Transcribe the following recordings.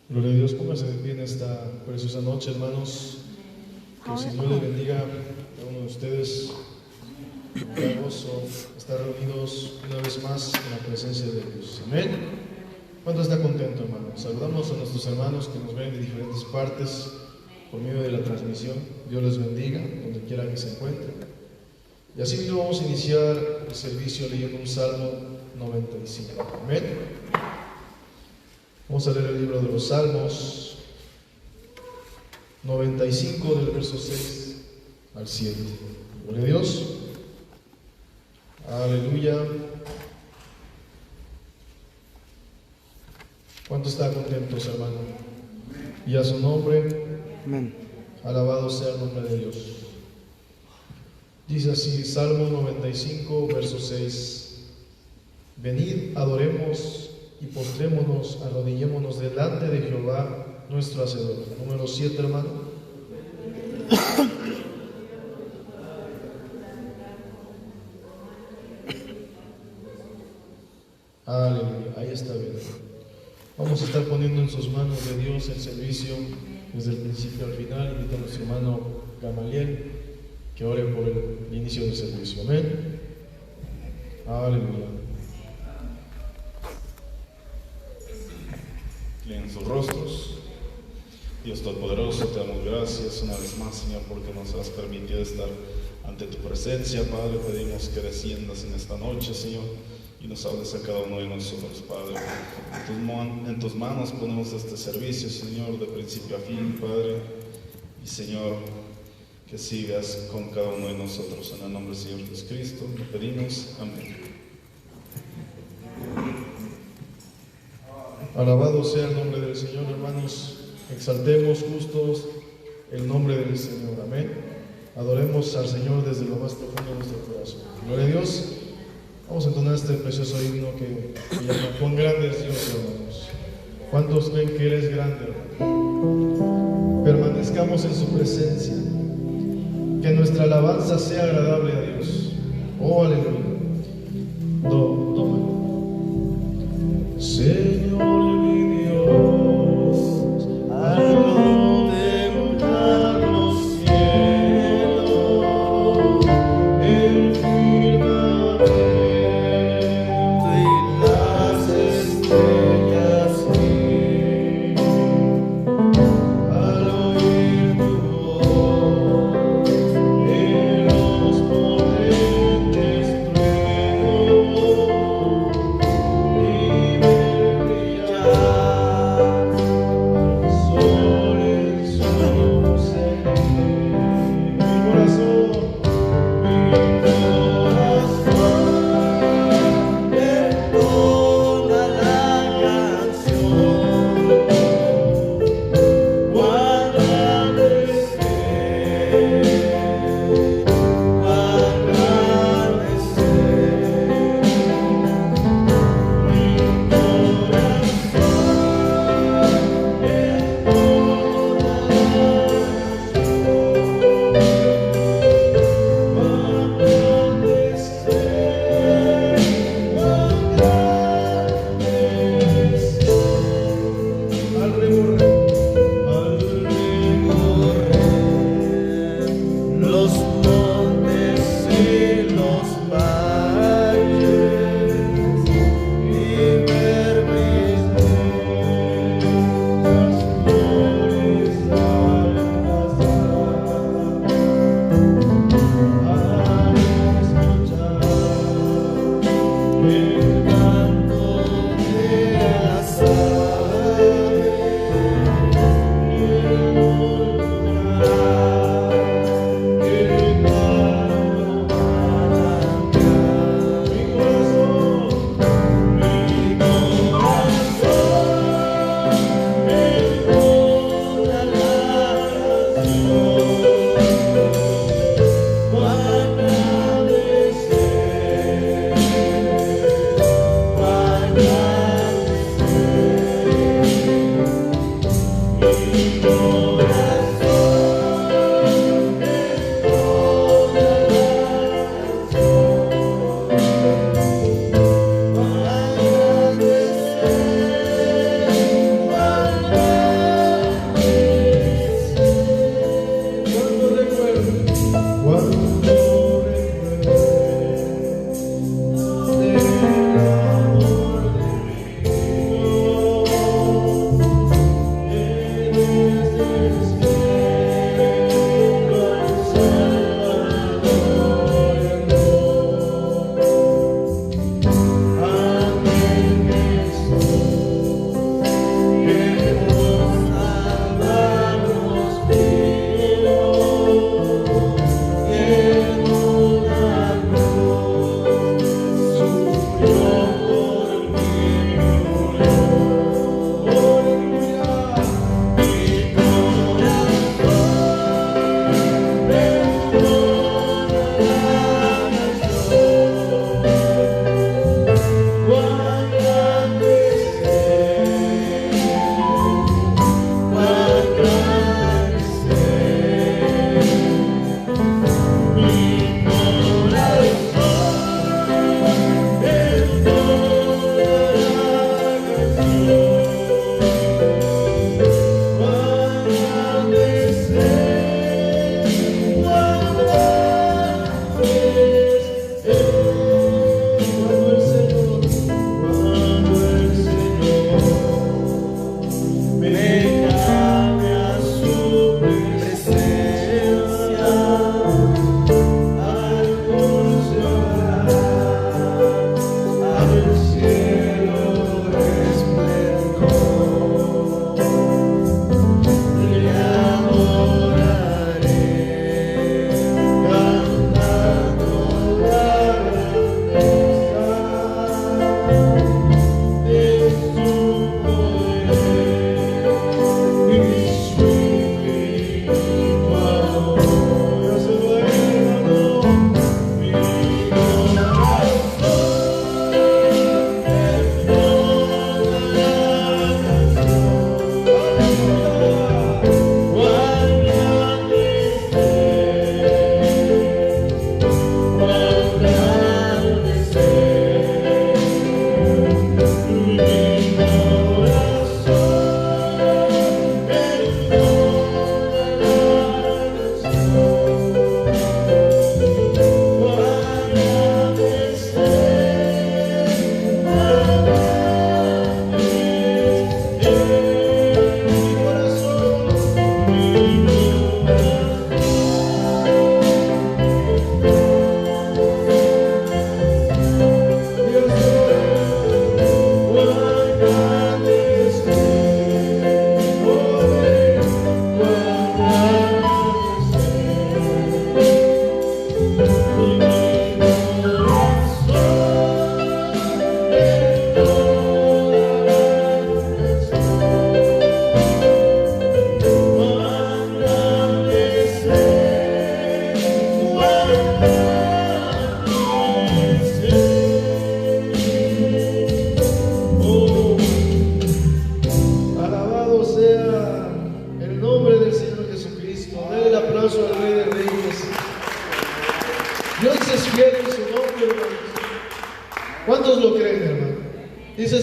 Gloria a Dios, póngase de pie en esta preciosa noche, hermanos. Que el Señor les bendiga a uno de ustedes. Me da gozo estar reunidos una vez más en la presencia de Dios. Amén. ¿Cuánto está contento, hermanos? Saludamos a nuestros hermanos que nos ven de diferentes partes por medio de la transmisión. Dios les bendiga donde quiera que se encuentren. Y así mismo vamos a iniciar el servicio leyendo un Salmo 95. Amén. Vamos a leer el libro de los Salmos 95 del verso 6 al 7. Gloria a Dios. Aleluya. ¿Cuántos están contentos, hermano? Y a su nombre. Amén. Alabado sea el nombre de Dios. Dice así, Salmo 95, verso 6. Venid, adoremos y postrémonos, arrodillémonos delante de Jehová, nuestro Hacedor. Número 7, hermano. Aleluya, ahí está bien. Vamos a estar poniendo en sus manos de Dios el servicio desde el principio al final. Invito a nuestro hermano Gamaliel que ore por el inicio del servicio. Amén. Aleluya. En sus rostros. Dios Todopoderoso, te damos gracias una vez más, Señor, porque nos has permitido estar ante tu presencia. Padre, pedimos que desciendas en esta noche, Señor, y nos hables a cada uno de nosotros, Padre. En tus manos ponemos este servicio, Señor, de principio a fin, Padre. Y, Señor, que sigas con cada uno de nosotros. En el nombre del Señor Jesucristo, lo pedimos. Amén. Alabado sea el nombre del Señor, hermanos. Exaltemos justos el nombre del Señor. Amén. Adoremos al Señor desde lo más profundo de nuestro corazón. Gloria a Dios. Vamos a entonar este precioso himno que llama Cuán grande es Dios, hermanos. ¿Cuántos creen que Él es grande, hermanos? Permanezcamos en su presencia. Que nuestra alabanza sea agradable a Dios. Oh, aleluya. Toma. Señor mi Dios, al contemplar los cielos, el firmamento y las estrellas vi, al oír tu voz en los potentes truenos y ver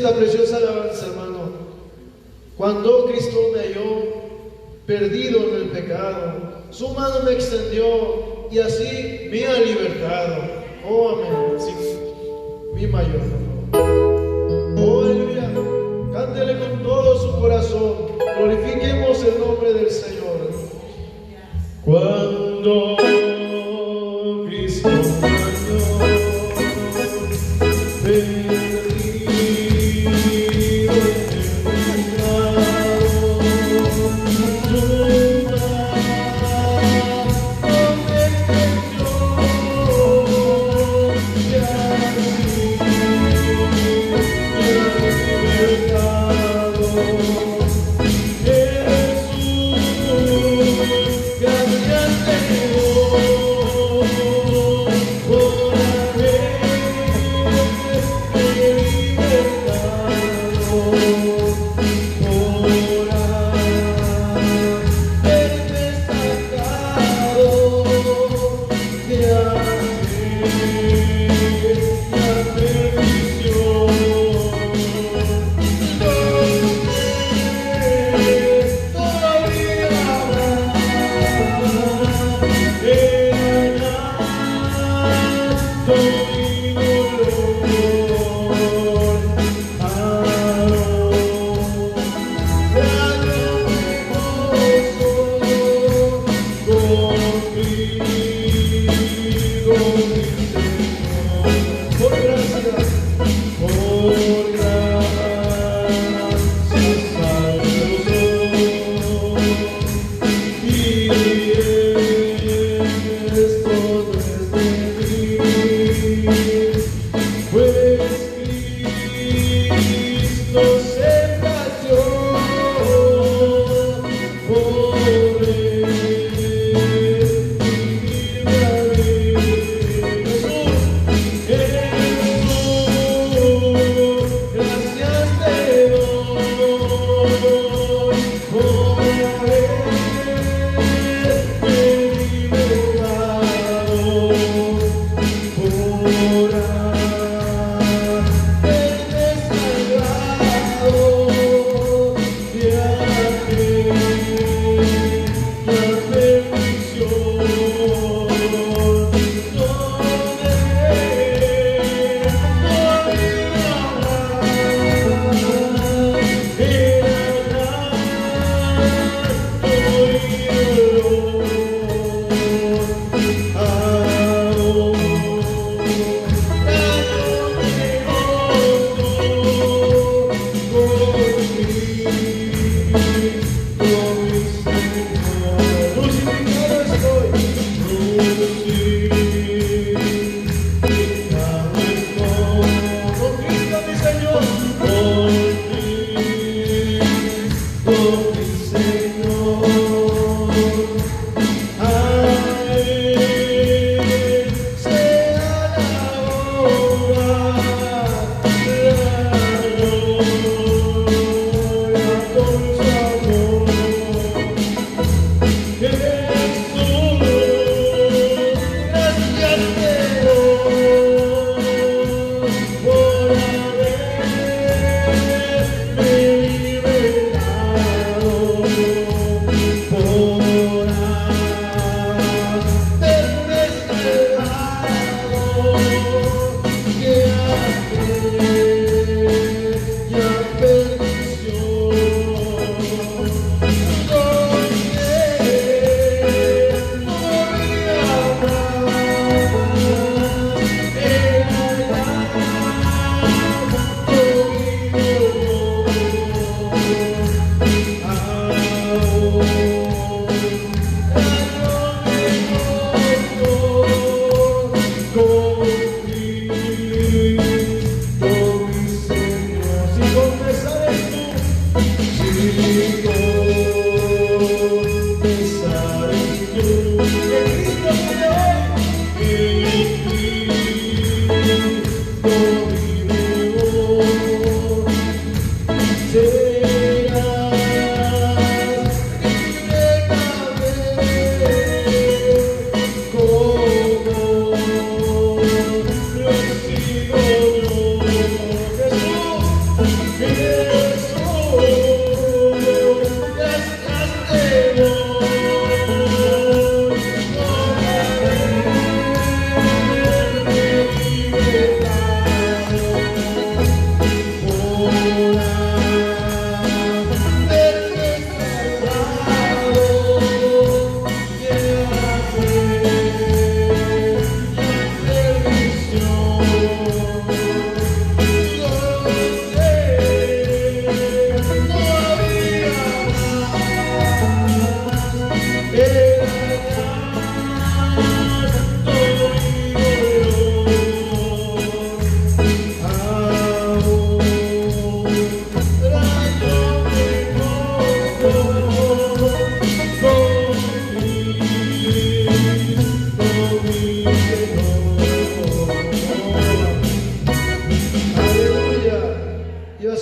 esta preciosa alabanza, hermano. Cuando Cristo me halló perdido en el pecado, su mano me extendió y así me ha libertado. Oh, amén. Sí, mi mayor. Oh, aleluya. Cántele con todo su corazón. Glorifiquemos el nombre del Señor. Cuando Cristo me halló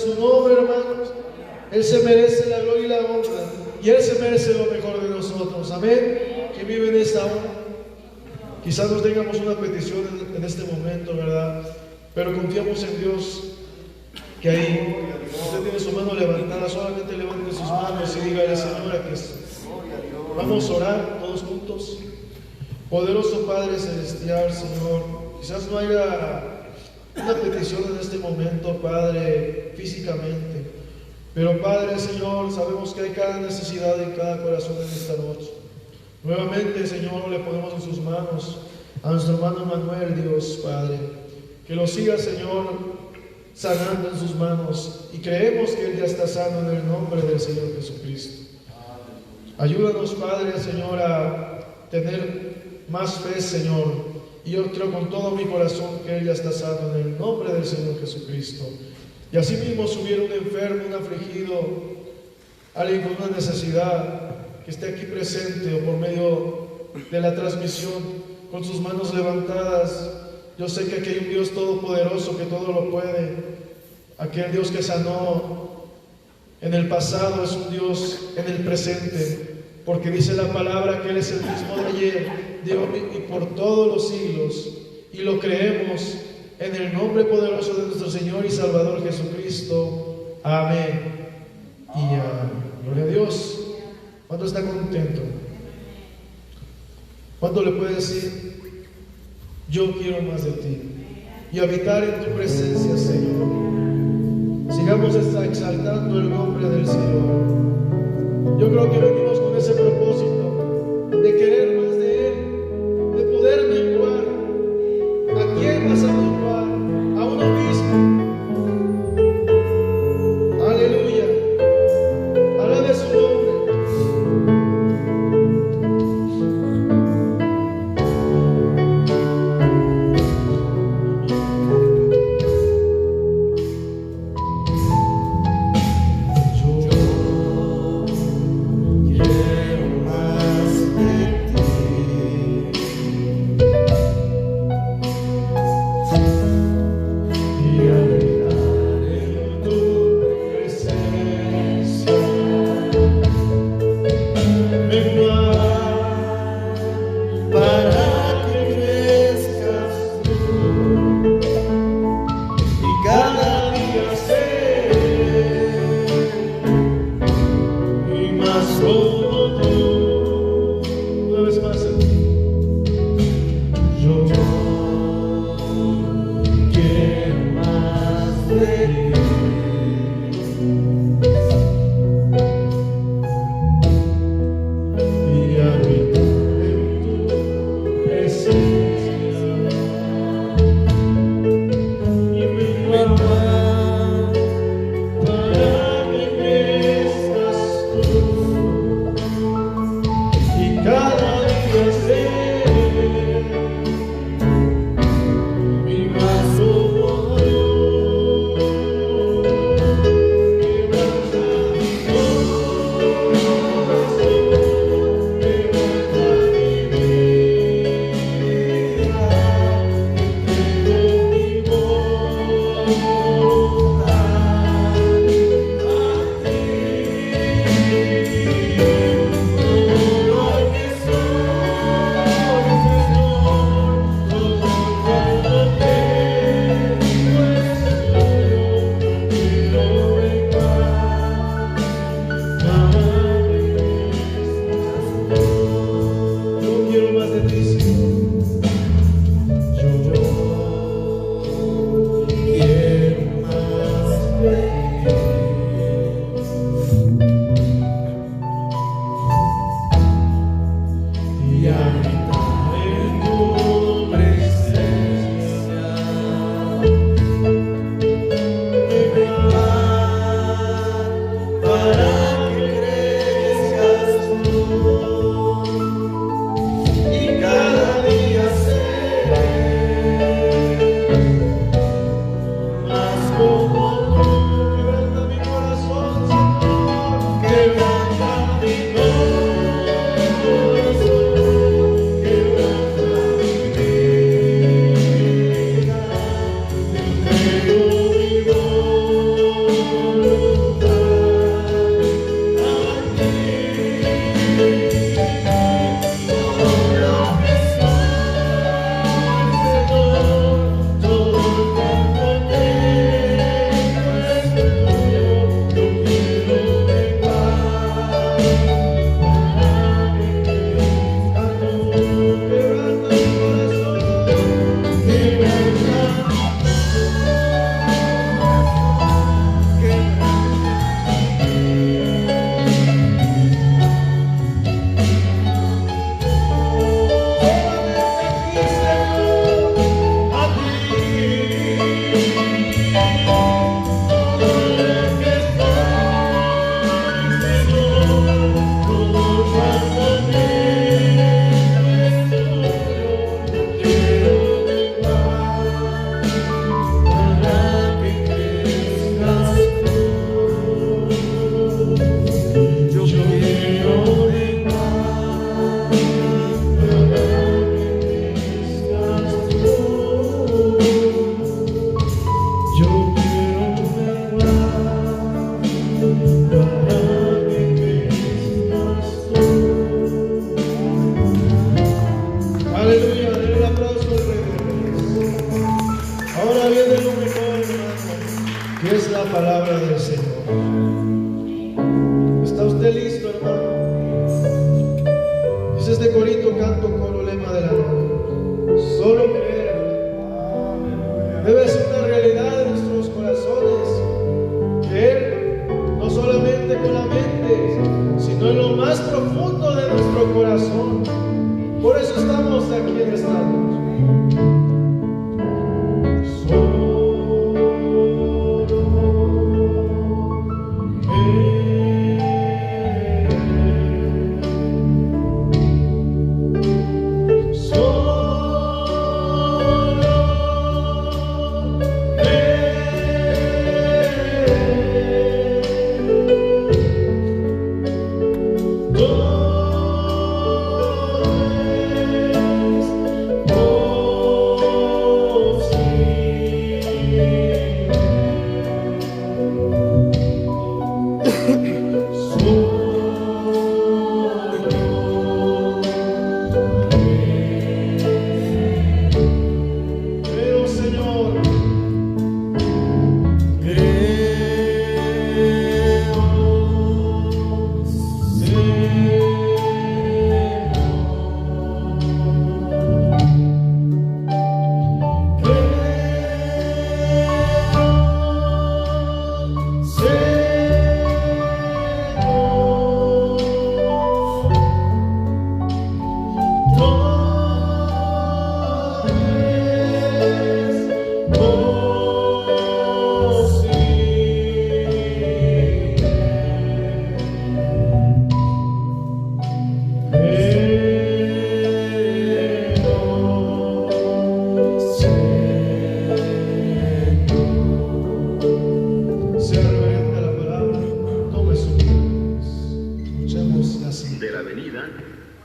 su nombre, hermanos. Él se merece la gloria y la honra, y Él se merece lo mejor de nosotros. Amén. Que vive en esta hora. Quizás no tengamos una petición en este momento, ¿verdad? Pero confiamos en Dios. Que ahí usted tiene su mano levantada, solamente levante sus manos y dígale, Señora, que vamos a orar todos juntos. Poderoso Padre Celestial, Señor, quizás no haya una petición en este momento, Padre, físicamente, pero Padre, Señor, sabemos que hay cada necesidad en cada corazón en esta noche. Nuevamente, Señor, le ponemos en sus manos a nuestro hermano Manuel, Dios, Padre, que lo siga, Señor, sanando en sus manos, y creemos que Él ya está sano en el nombre del Señor Jesucristo. Ayúdanos, Padre, Señor, a tener más fe, Señor, y yo creo con todo mi corazón que Él ya está sano en el nombre del Señor Jesucristo. Y así mismo, si hubiera un enfermo, un afligido, alguien con una necesidad, que esté aquí presente o por medio de la transmisión, con sus manos levantadas, yo sé que aquí hay un Dios todopoderoso que todo lo puede. Aquel Dios que sanó en el pasado es un Dios en el presente, porque dice la palabra que Él es el mismo de ayer, de hoy y por todos los siglos, y lo creemos en el nombre poderoso de nuestro Señor y Salvador Jesucristo. Amén y amén. Gloria a Dios. ¿Cuánto está contento? ¿Cuánto le puede decir? Yo quiero más de ti y habitar en tu presencia, Señor. Sigamos exaltando el nombre del Señor. Yo creo que venimos con ese propósito de querer más de Él, de poder menguar. ¿A quién vas a menguar? A uno mismo. Aleluya. Alabe su nombre. Quiero más de ti.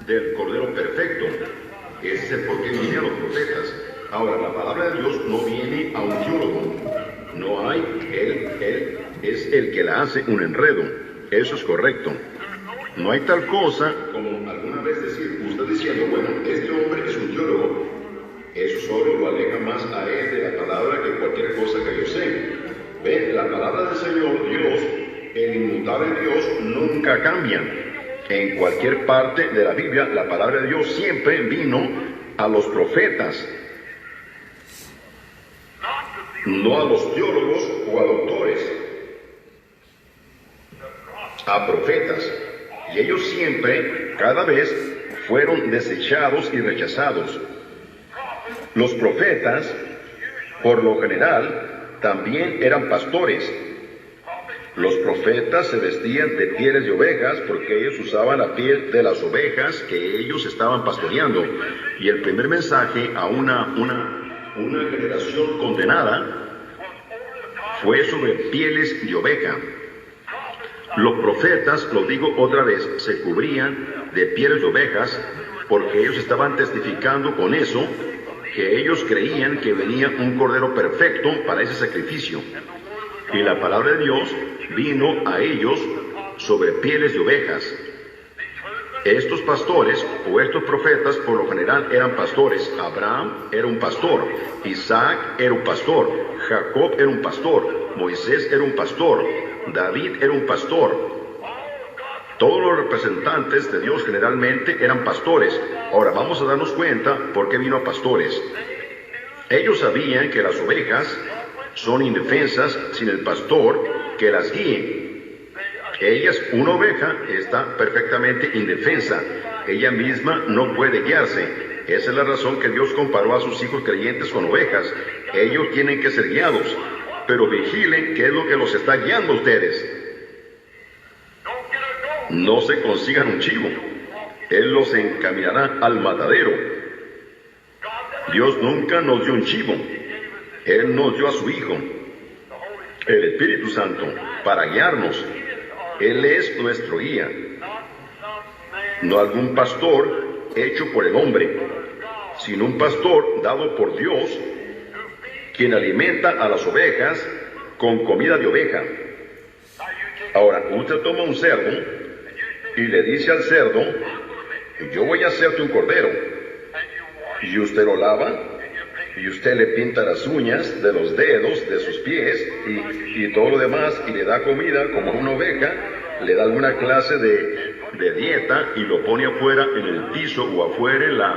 del Cordero Perfecto. Ese es el por qué vienen los profetas. Ahora, la palabra de Dios no viene a un teólogo. No hay, él es el que la hace un enredo. Eso es correcto. No hay tal cosa como alguna vez decir, usted diciendo, bueno, este hombre es un teólogo. Eso solo lo aleja más a él de la palabra que cualquier cosa que yo sé. Ven, la palabra del Señor, Dios, el inmutable Dios, nunca cambia. En cualquier parte de la Biblia, la palabra de Dios siempre vino a los profetas, no a los teólogos o a doctores, a profetas. Y ellos siempre, cada vez, fueron desechados y rechazados. Los profetas, por lo general, también eran pastores. Los profetas se vestían de pieles de ovejas porque ellos usaban la piel de las ovejas que ellos estaban pastoreando. Y el primer mensaje a una generación condenada fue sobre pieles de oveja. Los profetas, lo digo otra vez, se cubrían de pieles de ovejas porque ellos estaban testificando con eso que ellos creían que venía un cordero perfecto para ese sacrificio. Y la palabra de Dios vino a ellos sobre pieles de ovejas. Estos pastores o estos profetas por lo general eran pastores. Abraham era un pastor, Isaac era un pastor, Jacob era un pastor, Moisés era un pastor, David era un pastor. Todos los representantes de Dios generalmente eran pastores. Ahora vamos a darnos cuenta por qué vino a pastores. Ellos sabían que las ovejas son indefensas sin el pastor que las guíe. Una oveja está perfectamente indefensa. Ella misma no puede guiarse. Esa es la razón que Dios comparó a sus hijos creyentes con ovejas. Ellos tienen que ser guiados, pero vigilen qué es lo que los está guiando a ustedes. No se consigan un chivo. Él los encaminará al matadero. Dios nunca nos dio un chivo. Él nos dio a su Hijo, el Espíritu Santo, para guiarnos. Él es nuestro guía. No algún pastor hecho por el hombre, sino un pastor dado por Dios, quien alimenta a las ovejas con comida de oveja. Ahora, usted toma un cerdo y le dice al cerdo, yo voy a hacerte un cordero, y usted lo lava, y usted le pinta las uñas de los dedos de sus pies y todo lo demás, y le da comida como una oveja, le da alguna clase de dieta y lo pone afuera en el piso o afuera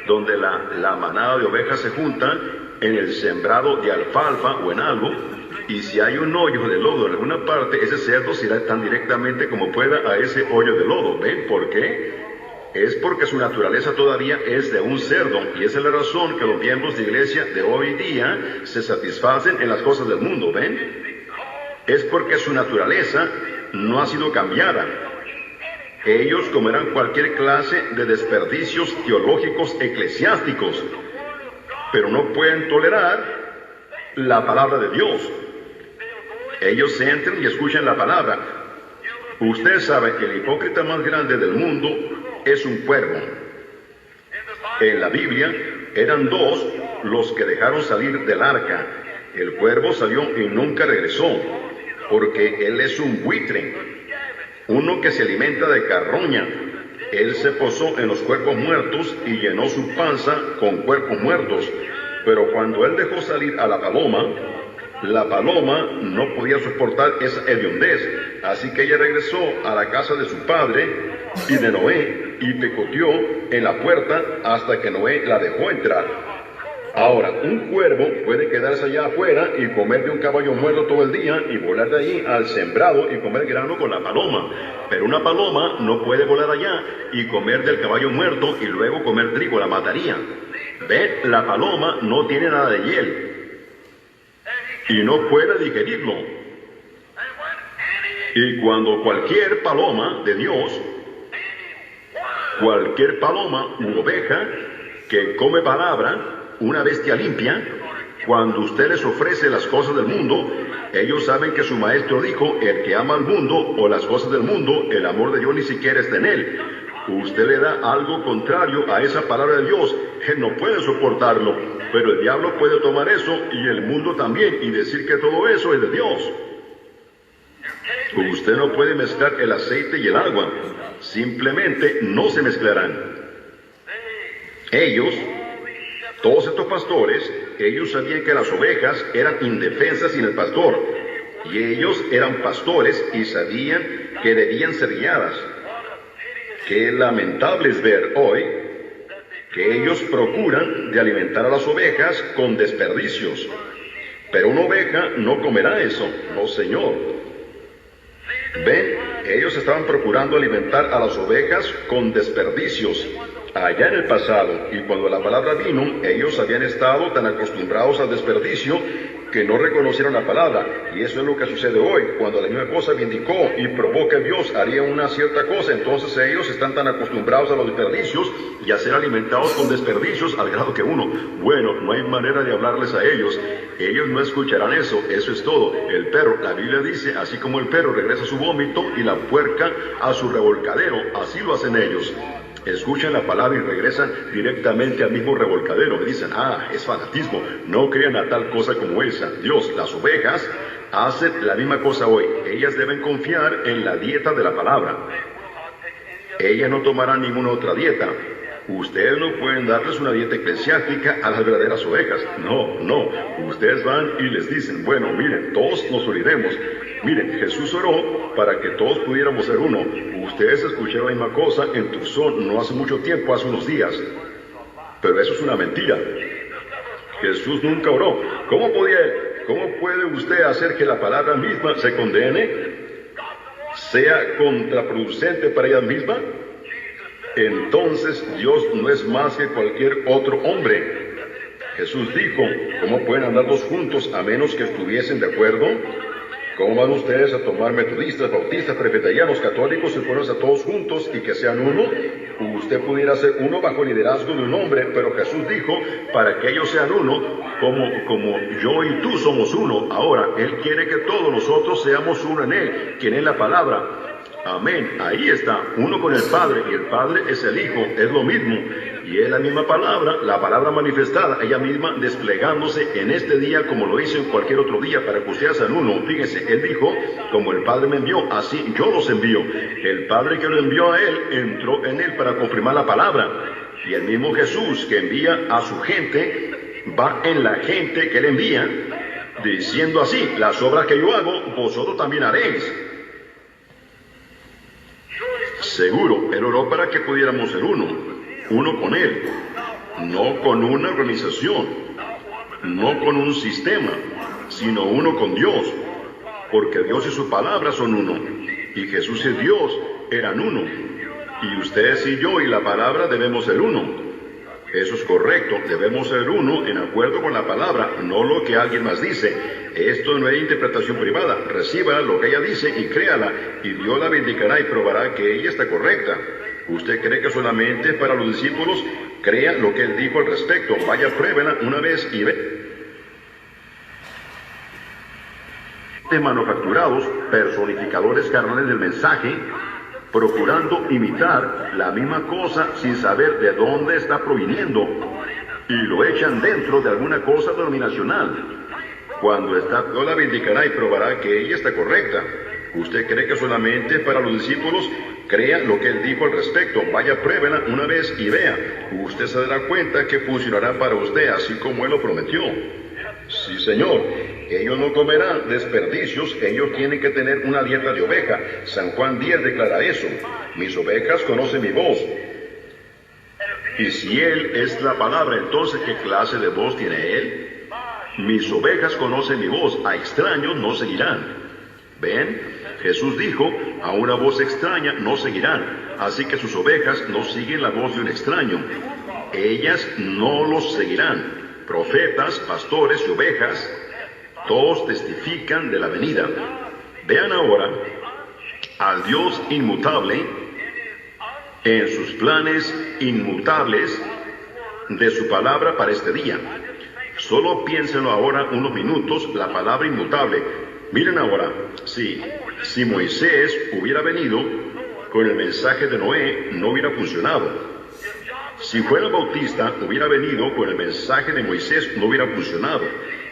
donde la manada de ovejas se junta, en el sembrado de alfalfa o en algo, y si hay un hoyo de lodo en alguna parte, ese cerdo se irá tan directamente como pueda a ese hoyo de lodo. ¿Ven por qué? Es porque su naturaleza todavía es de un cerdo, y esa es la razón que los miembros de iglesia de hoy día se satisfacen en las cosas del mundo. ¿Ven? Es porque su naturaleza no ha sido cambiada. Ellos comerán cualquier clase de desperdicios teológicos eclesiásticos, pero no pueden tolerar la palabra de Dios. Ellos se entran y escuchan la palabra. Usted sabe que el hipócrita más grande del mundo es un cuervo. En la Biblia eran dos los que dejaron salir del arca. El cuervo salió y nunca regresó, porque él es un buitre, uno que se alimenta de carroña. Él se posó en los cuerpos muertos y llenó su panza con cuerpos muertos. Pero cuando él dejó salir a la paloma no podía soportar esa hediondez, así que ella regresó a la casa de su padre y de Noé y picoteó en la puerta hasta que Noé la dejó entrar. Ahora, un cuervo puede quedarse allá afuera y comer de un caballo muerto todo el día y volar de allí al sembrado y comer grano con la paloma, pero una paloma no puede volar allá y comer del caballo muerto y luego comer trigo, la mataría. ¿Ve? La paloma no tiene nada de hiel y no puede digerirlo. Y cuando cualquier paloma de Dios, cualquier paloma u oveja que come palabra, una bestia limpia, cuando usted les ofrece las cosas del mundo, ellos saben que su maestro dijo, el que ama al mundo o las cosas del mundo, el amor de Dios ni siquiera está en él. Usted le da algo contrario a esa palabra de Dios. Él no puede soportarlo, pero el diablo puede tomar eso y el mundo también y decir que todo eso es de Dios. Usted no puede mezclar el aceite y el agua. Simplemente no se mezclarán. Ellos, todos estos pastores, ellos sabían que las ovejas eran indefensas sin el pastor. Y ellos eran pastores y sabían que debían ser guiadas. Qué lamentable es ver hoy que ellos procuran de alimentar a las ovejas con desperdicios. Pero una oveja no comerá eso, no señor. Ven, ellos estaban procurando alimentar a las ovejas con desperdicios allá en el pasado, y cuando la palabra vino, ellos habían estado tan acostumbrados al desperdicio que no reconocieron la palabra, y eso es lo que sucede hoy. Cuando la misma cosa vindicó y probó que Dios haría una cierta cosa, entonces ellos están tan acostumbrados a los desperdicios y a ser alimentados con desperdicios al grado que bueno, no hay manera de hablarles a ellos. Ellos no escucharán eso, eso es todo. El perro, la Biblia dice, así como el perro regresa a su vómito y la puerca a su revolcadero, así lo hacen ellos. Escuchan la palabra y regresan directamente al mismo revolcadero. Dicen, es fanatismo, no crean a tal cosa como esa. Dios, las ovejas hacen la misma cosa hoy. Ellas deben confiar en la dieta de la palabra. Ellas no tomarán ninguna otra dieta. Ustedes no pueden darles una dieta eclesiástica a las verdaderas ovejas. No. Ustedes van y les dicen, bueno, miren, todos nos uniremos. Miren, Jesús oró para que todos pudiéramos ser uno. Ustedes escucharon la misma cosa en Tucson no hace mucho tiempo, hace unos días. Pero eso es una mentira. Jesús nunca oró. ¿Cómo puede usted hacer que la palabra misma se condene? ¿Sea contraproducente para ella misma? Entonces Dios no es más que cualquier otro hombre. Jesús dijo, ¿cómo pueden andar dos juntos a menos que estuviesen de acuerdo? ¿Cómo van ustedes a tomar metodistas, bautistas, presbiterianos, católicos y ponerse a todos juntos y que sean uno? Usted pudiera ser uno bajo el liderazgo de un hombre, pero Jesús dijo, para que ellos sean uno, como yo y tú somos uno. Ahora, Él quiere que todos nosotros seamos uno en Él, quien es la palabra. Amén, ahí está, uno con el Padre, y el Padre es el Hijo, es lo mismo, y es la misma palabra, la palabra manifestada, ella misma desplegándose en este día como lo hizo en cualquier otro día, para que ustedes sean uno. Fíjense, Él dijo, como el Padre me envió, así yo los envío. El Padre que lo envió a Él, entró en Él para confirmar la palabra, y el mismo Jesús que envía a su gente, va en la gente que Él envía, diciendo así, las obras que yo hago, vosotros también haréis. Seguro, Él oró para que pudiéramos ser uno con Él, no con una organización, no con un sistema, sino uno con Dios, porque Dios y su palabra son uno, y Jesús y Dios eran uno, y ustedes y yo y la palabra debemos ser uno. Eso es correcto, debemos ser uno en acuerdo con la palabra, no lo que alguien más dice. Esto no es interpretación privada, reciba lo que ella dice y créala, y Dios la vindicará y probará que ella está correcta. ¿Usted cree que solamente es para los discípulos? Crea lo que Él dijo al respecto, vaya, pruébela una vez y ve. Manufacturados, personificadores carnales del mensaje, procurando imitar la misma cosa sin saber de dónde está proviniendo, y lo echan dentro de alguna cosa denominacional. Cuando está, Dios la vindicará y probará que ella está correcta. ¿Usted cree que solamente es para los discípulos? Crea lo que Él dijo al respecto, vaya, pruébela una vez y vea. Usted se dará cuenta que funcionará para usted así como Él lo prometió. Sí, Señor, ellos no comerán desperdicios, ellos tienen que tener una dieta de oveja. San Juan 10 declara eso, mis ovejas conocen mi voz. Y si Él es la palabra, entonces ¿qué clase de voz tiene Él? Mis ovejas conocen mi voz, a extraños no seguirán. ¿Ven? Jesús dijo, a una voz extraña no seguirán, así que sus ovejas no siguen la voz de un extraño. Ellas no los seguirán. Profetas, pastores y ovejas, todos testifican de la venida. Vean ahora al Dios inmutable en sus planes inmutables de su palabra para este día. Solo piénsenlo ahora unos minutos, la palabra inmutable. Miren ahora, si Moisés hubiera venido con el mensaje de Noé, no hubiera funcionado. Si Juan el Bautista hubiera venido con el mensaje de Moisés, no hubiera funcionado.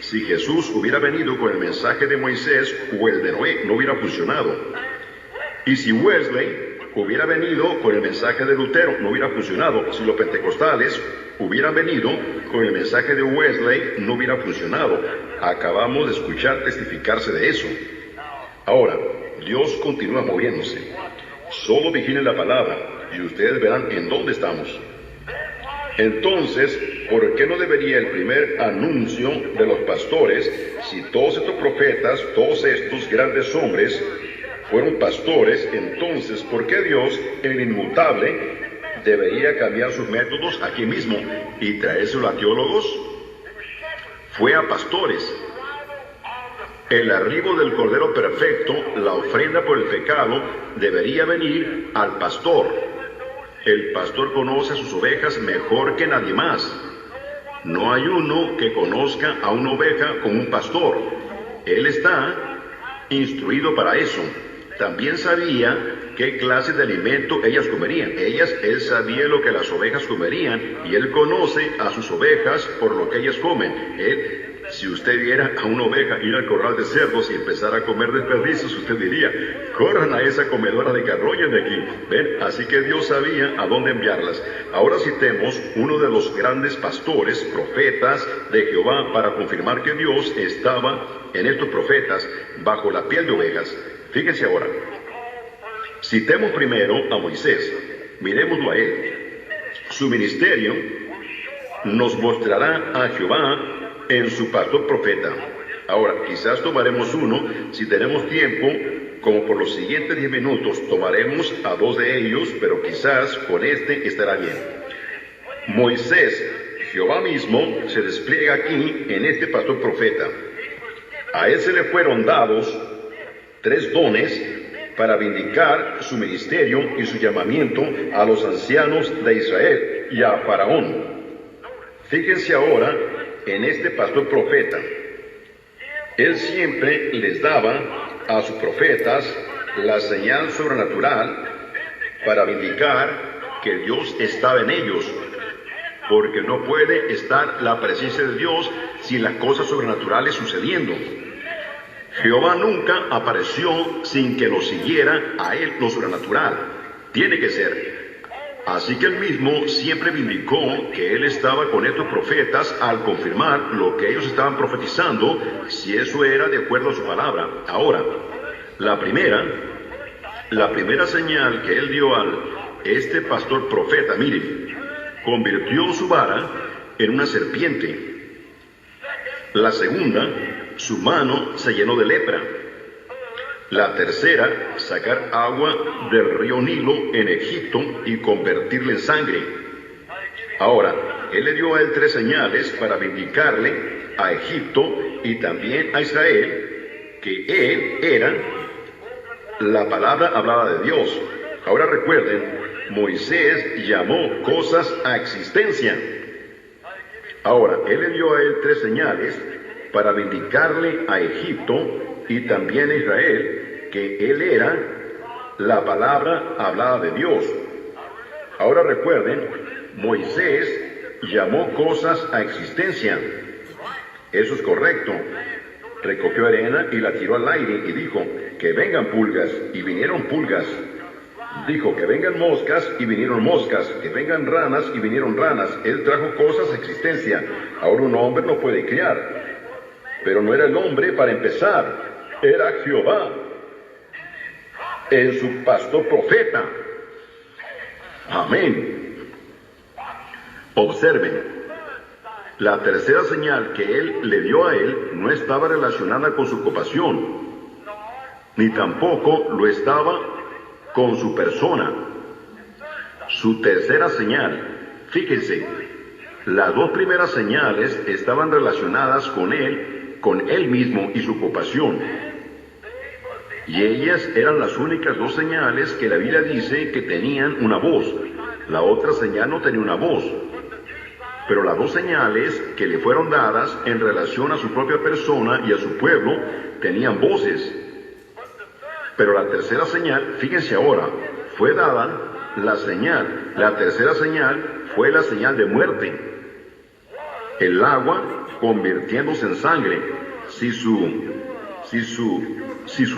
Si Jesús hubiera venido con el mensaje de Moisés o el de Noé, no hubiera funcionado. Y si Wesley hubiera venido con el mensaje de Lutero, no hubiera funcionado. Si los pentecostales hubieran venido con el mensaje de Wesley, no hubiera funcionado. Acabamos de escuchar testificarse de eso. Ahora, Dios continúa moviéndose. Solo vigilen la palabra y ustedes verán en dónde estamos. Entonces, ¿por qué no debería el primer anuncio de los pastores, si todos estos profetas, todos estos grandes hombres fueron pastores, entonces, ¿por qué Dios, el inmutable, debería cambiar sus métodos aquí mismo y traérselo a teólogos? Fue a pastores. El arribo del Cordero Perfecto, la ofrenda por el pecado, debería venir al pastor. El pastor conoce a sus ovejas mejor que nadie más. No hay uno que conozca a una oveja como un pastor. Él está instruido para eso. También sabía qué clase de alimento ellas comerían. Él sabía lo que las ovejas comerían y él conoce a sus ovejas por lo que ellas comen. Si usted viera a una oveja ir al corral de cerdos y empezar a comer desperdicios, usted diría, corran a esa comedora de carroña de aquí. ¿Ven? Así que Dios sabía a dónde enviarlas. Ahora citemos uno de los grandes pastores, profetas de Jehová, para confirmar que Dios estaba en estos profetas bajo la piel de ovejas. Fíjense ahora. Citemos primero a Moisés. Miremoslo a él. Su ministerio nos mostrará a Jehová en su pastor profeta. Ahora, quizás tomaremos uno, si tenemos tiempo, como por los siguientes 10 minutos, tomaremos a 2 de ellos, pero quizás con este estará bien. Moisés, Jehová mismo, se despliega aquí en este pastor profeta. A él se le fueron dados 3 dones para vindicar su ministerio y su llamamiento a los ancianos de Israel y a Faraón. Fíjense ahora en este pastor profeta. Él siempre les daba a sus profetas la señal sobrenatural para vindicar que Dios estaba en ellos, porque no puede estar la presencia de Dios sin las cosas sobrenaturales sucediendo. Jehová nunca apareció sin que lo siguiera a él lo sobrenatural. Tiene que ser. Así que él mismo siempre vindicó que él estaba con estos profetas al confirmar lo que ellos estaban profetizando, si eso era de acuerdo a su palabra. Ahora, la primera señal que él dio a este pastor profeta, miren, convirtió su vara en una serpiente. La segunda, su mano se llenó de lepra. La tercera, sacar agua del río Nilo en Egipto y convertirla en sangre. Ahora, él le dio a él 3 señales para vindicarle a Egipto y también a Israel, que él era la palabra hablada de Dios. Ahora recuerden, Moisés llamó cosas a existencia. Ahora, él le dio a él 3 señales para vindicarle a Egipto y también a Israel, que él era la palabra hablada de Dios. Ahora recuerden, Moisés llamó cosas a existencia. Eso es correcto. Recogió arena y la tiró al aire y dijo, que vengan pulgas, y vinieron pulgas. Dijo, que vengan moscas, y vinieron moscas. Que vengan ranas, y vinieron ranas. Él trajo cosas a existencia. Ahora un hombre no puede criar. Pero no era el hombre para empezar. Era Jehová en su pastor profeta. Amén. Observen, la tercera señal que él le dio a él no estaba relacionada con su ocupación, ni tampoco lo estaba con su persona. Su tercera señal, fíjense, las 2 primeras señales estaban relacionadas con él mismo y su ocupación. Y ellas eran las únicas 2 señales que la Biblia dice que tenían una voz. La otra señal no tenía una voz. Pero las 2 señales que le fueron dadas en relación a su propia persona y a su pueblo tenían voces. Pero la tercera señal, fíjense ahora, fue dada la señal. La tercera señal fue la señal de muerte. El agua convirtiéndose en sangre. Si su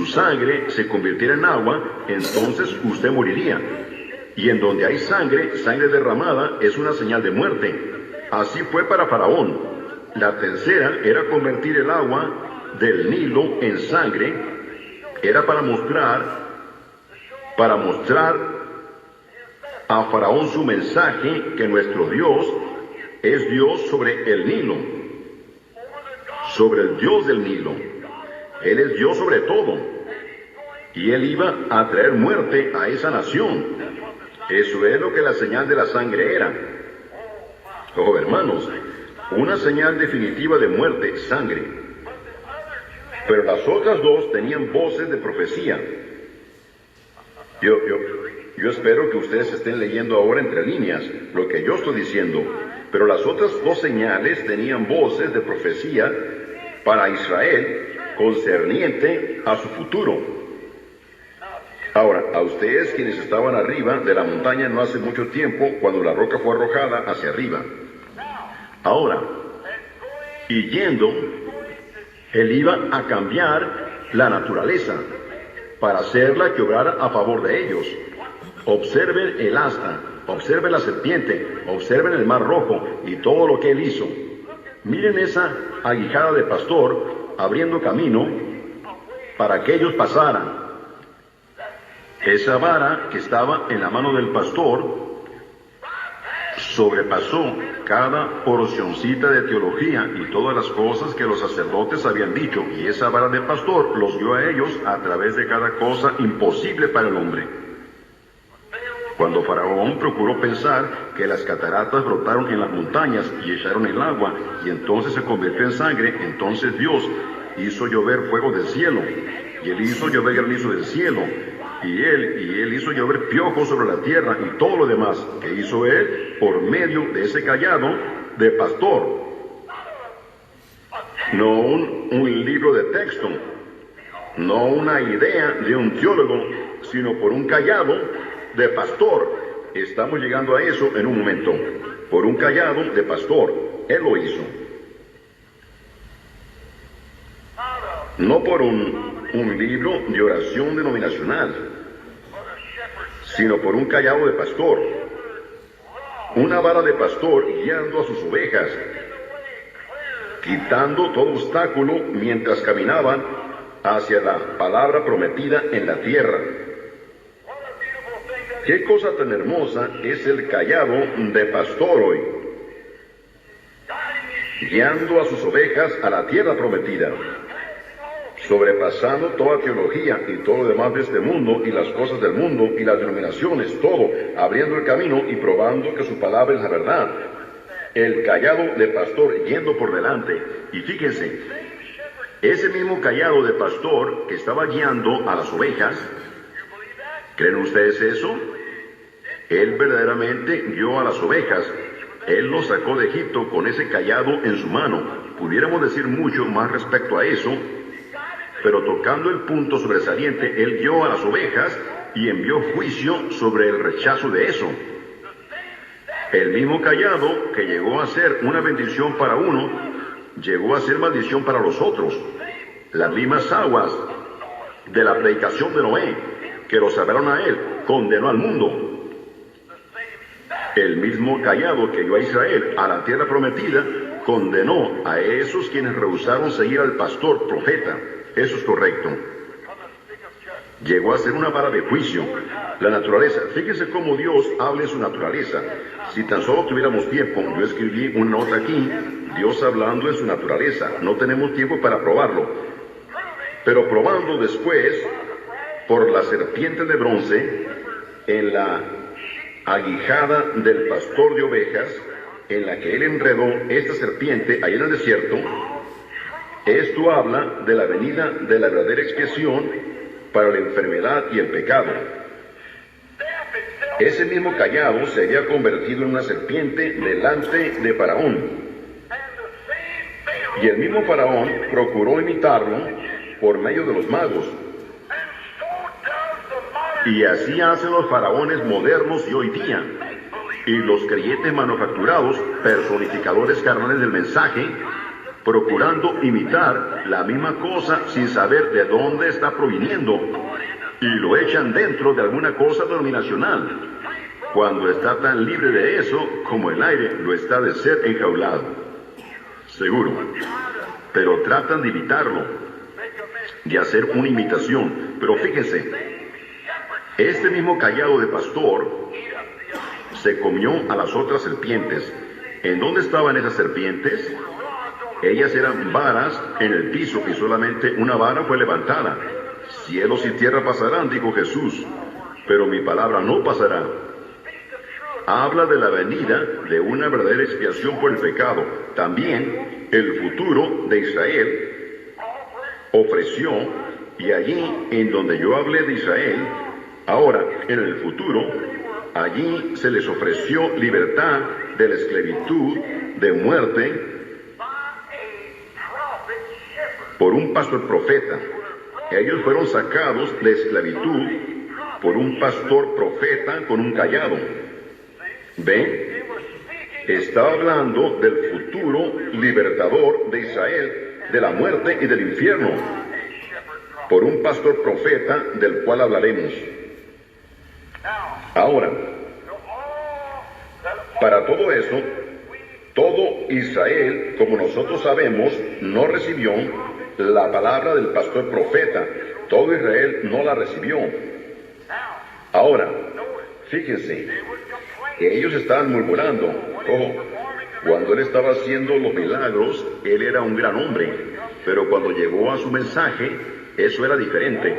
sangre se convirtiera en agua, entonces usted moriría. Y en donde hay sangre, sangre derramada, es una señal de muerte. Así fue para Faraón. La tercera era convertir el agua del Nilo en sangre. Era para mostrar a Faraón su mensaje, que nuestro Dios es Dios sobre el Nilo, sobre el Dios del Nilo. Él es Dios sobre todo. Y Él iba a traer muerte a esa nación. Eso es lo que la señal de la sangre era. Oh, hermanos, una señal definitiva de muerte, sangre. Pero las otras dos tenían voces de profecía. Yo espero que ustedes estén leyendo ahora entre líneas lo que yo estoy diciendo. Pero las otras dos señales tenían voces de profecía para Israel concerniente a su futuro. Ahora, a ustedes quienes estaban arriba de la montaña no hace mucho tiempo, cuando la roca fue arrojada hacia arriba. Ahora, y yendo, Él iba a cambiar la naturaleza para hacerla que obrara a favor de ellos. Observen el asta, observen la serpiente, observen el mar rojo y todo lo que Él hizo. Miren esa aguijada de pastor abriendo camino para que ellos pasaran. Esa vara que estaba en la mano del pastor sobrepasó cada porcioncita de teología y todas las cosas que los sacerdotes habían dicho, y esa vara de pastor los guió a ellos a través de cada cosa imposible para el hombre. Cuando Faraón procuró pensar que las cataratas brotaron en las montañas y echaron el agua, y entonces se convirtió en sangre, entonces Dios hizo llover fuego del cielo, y Él hizo llover granizo del cielo, y él hizo llover piojos sobre la tierra, y todo lo demás que hizo Él por medio de ese cayado de pastor. No un libro de texto, no una idea de un teólogo, sino por un cayado de pastor. Estamos llegando a eso en un momento. Por un cayado de pastor. Él lo hizo. No por un libro de oración denominacional, sino por un cayado de pastor. Una vara de pastor guiando a sus ovejas, quitando todo obstáculo mientras caminaban hacia la palabra prometida en la tierra. Qué cosa tan hermosa es el cayado de pastor hoy, guiando a sus ovejas a la tierra prometida, sobrepasando toda teología y todo lo demás de este mundo y las cosas del mundo y las denominaciones, todo, abriendo el camino y probando que su palabra es la verdad. El cayado de pastor yendo por delante. Y fíjense, ese mismo cayado de pastor que estaba guiando a las ovejas, ¿creen ustedes eso? Él verdaderamente guió a las ovejas. Él los sacó de Egipto con ese cayado en su mano. Pudiéramos decir mucho más respecto a eso, pero tocando el punto sobresaliente, Él guió a las ovejas y envió juicio sobre el rechazo de eso. El mismo cayado que llegó a ser una bendición para uno, llegó a ser maldición para los otros. Las mismas aguas de la predicación de Noé, que lo sacaron a él, condenó al mundo. El mismo cayado que guió a Israel a la tierra prometida, condenó a esos quienes rehusaron seguir al pastor profeta. Eso es correcto. Llegó a ser una vara de juicio. La naturaleza, fíjense cómo Dios habla en su naturaleza. Si tan solo tuviéramos tiempo, yo escribí una nota aquí, Dios hablando en su naturaleza. No tenemos tiempo para probarlo. Pero probando después, por la serpiente de bronce, en la aguijada del pastor de ovejas, en la que él enredó esta serpiente ahí en el desierto, esto habla de la venida de la verdadera expiación para la enfermedad y el pecado. Ese mismo cayado se había convertido en una serpiente delante de Faraón. Y el mismo Faraón procuró imitarlo por medio de los magos. Y así hacen los faraones modernos y hoy día. Y los creyentes manufacturados, personificadores carnales del mensaje, procurando imitar la misma cosa sin saber de dónde está proviniendo, y lo echan dentro de alguna cosa denominacional, cuando está tan libre de eso como el aire lo está de ser enjaulado. Seguro. Pero tratan de imitarlo, de hacer una imitación. Pero fíjense, este mismo cayado de pastor se comió a las otras serpientes. ¿En dónde estaban esas serpientes? Ellas eran varas en el piso y solamente una vara fue levantada. Cielos y tierra pasarán, dijo Jesús, pero mi palabra no pasará. Habla de la venida de una verdadera expiación por el pecado. También el futuro de Israel ofreció, y allí en donde yo hablé de Israel, ahora en el futuro, allí se les ofreció libertad de la esclavitud, de muerte, por un pastor profeta. Ellos fueron sacados de esclavitud por un pastor profeta con un cayado. ¿Ven? Está hablando del futuro libertador de Israel, de la muerte y del infierno, por un pastor profeta del cual hablaremos. Ahora, para todo eso, todo Israel, como nosotros sabemos, no recibió la palabra del pastor profeta. Todo Israel no la recibió. Ahora, fíjense, que ellos estaban murmurando. Cuando él estaba haciendo los milagros, él era un gran hombre, pero cuando llegó a su mensaje, eso era diferente.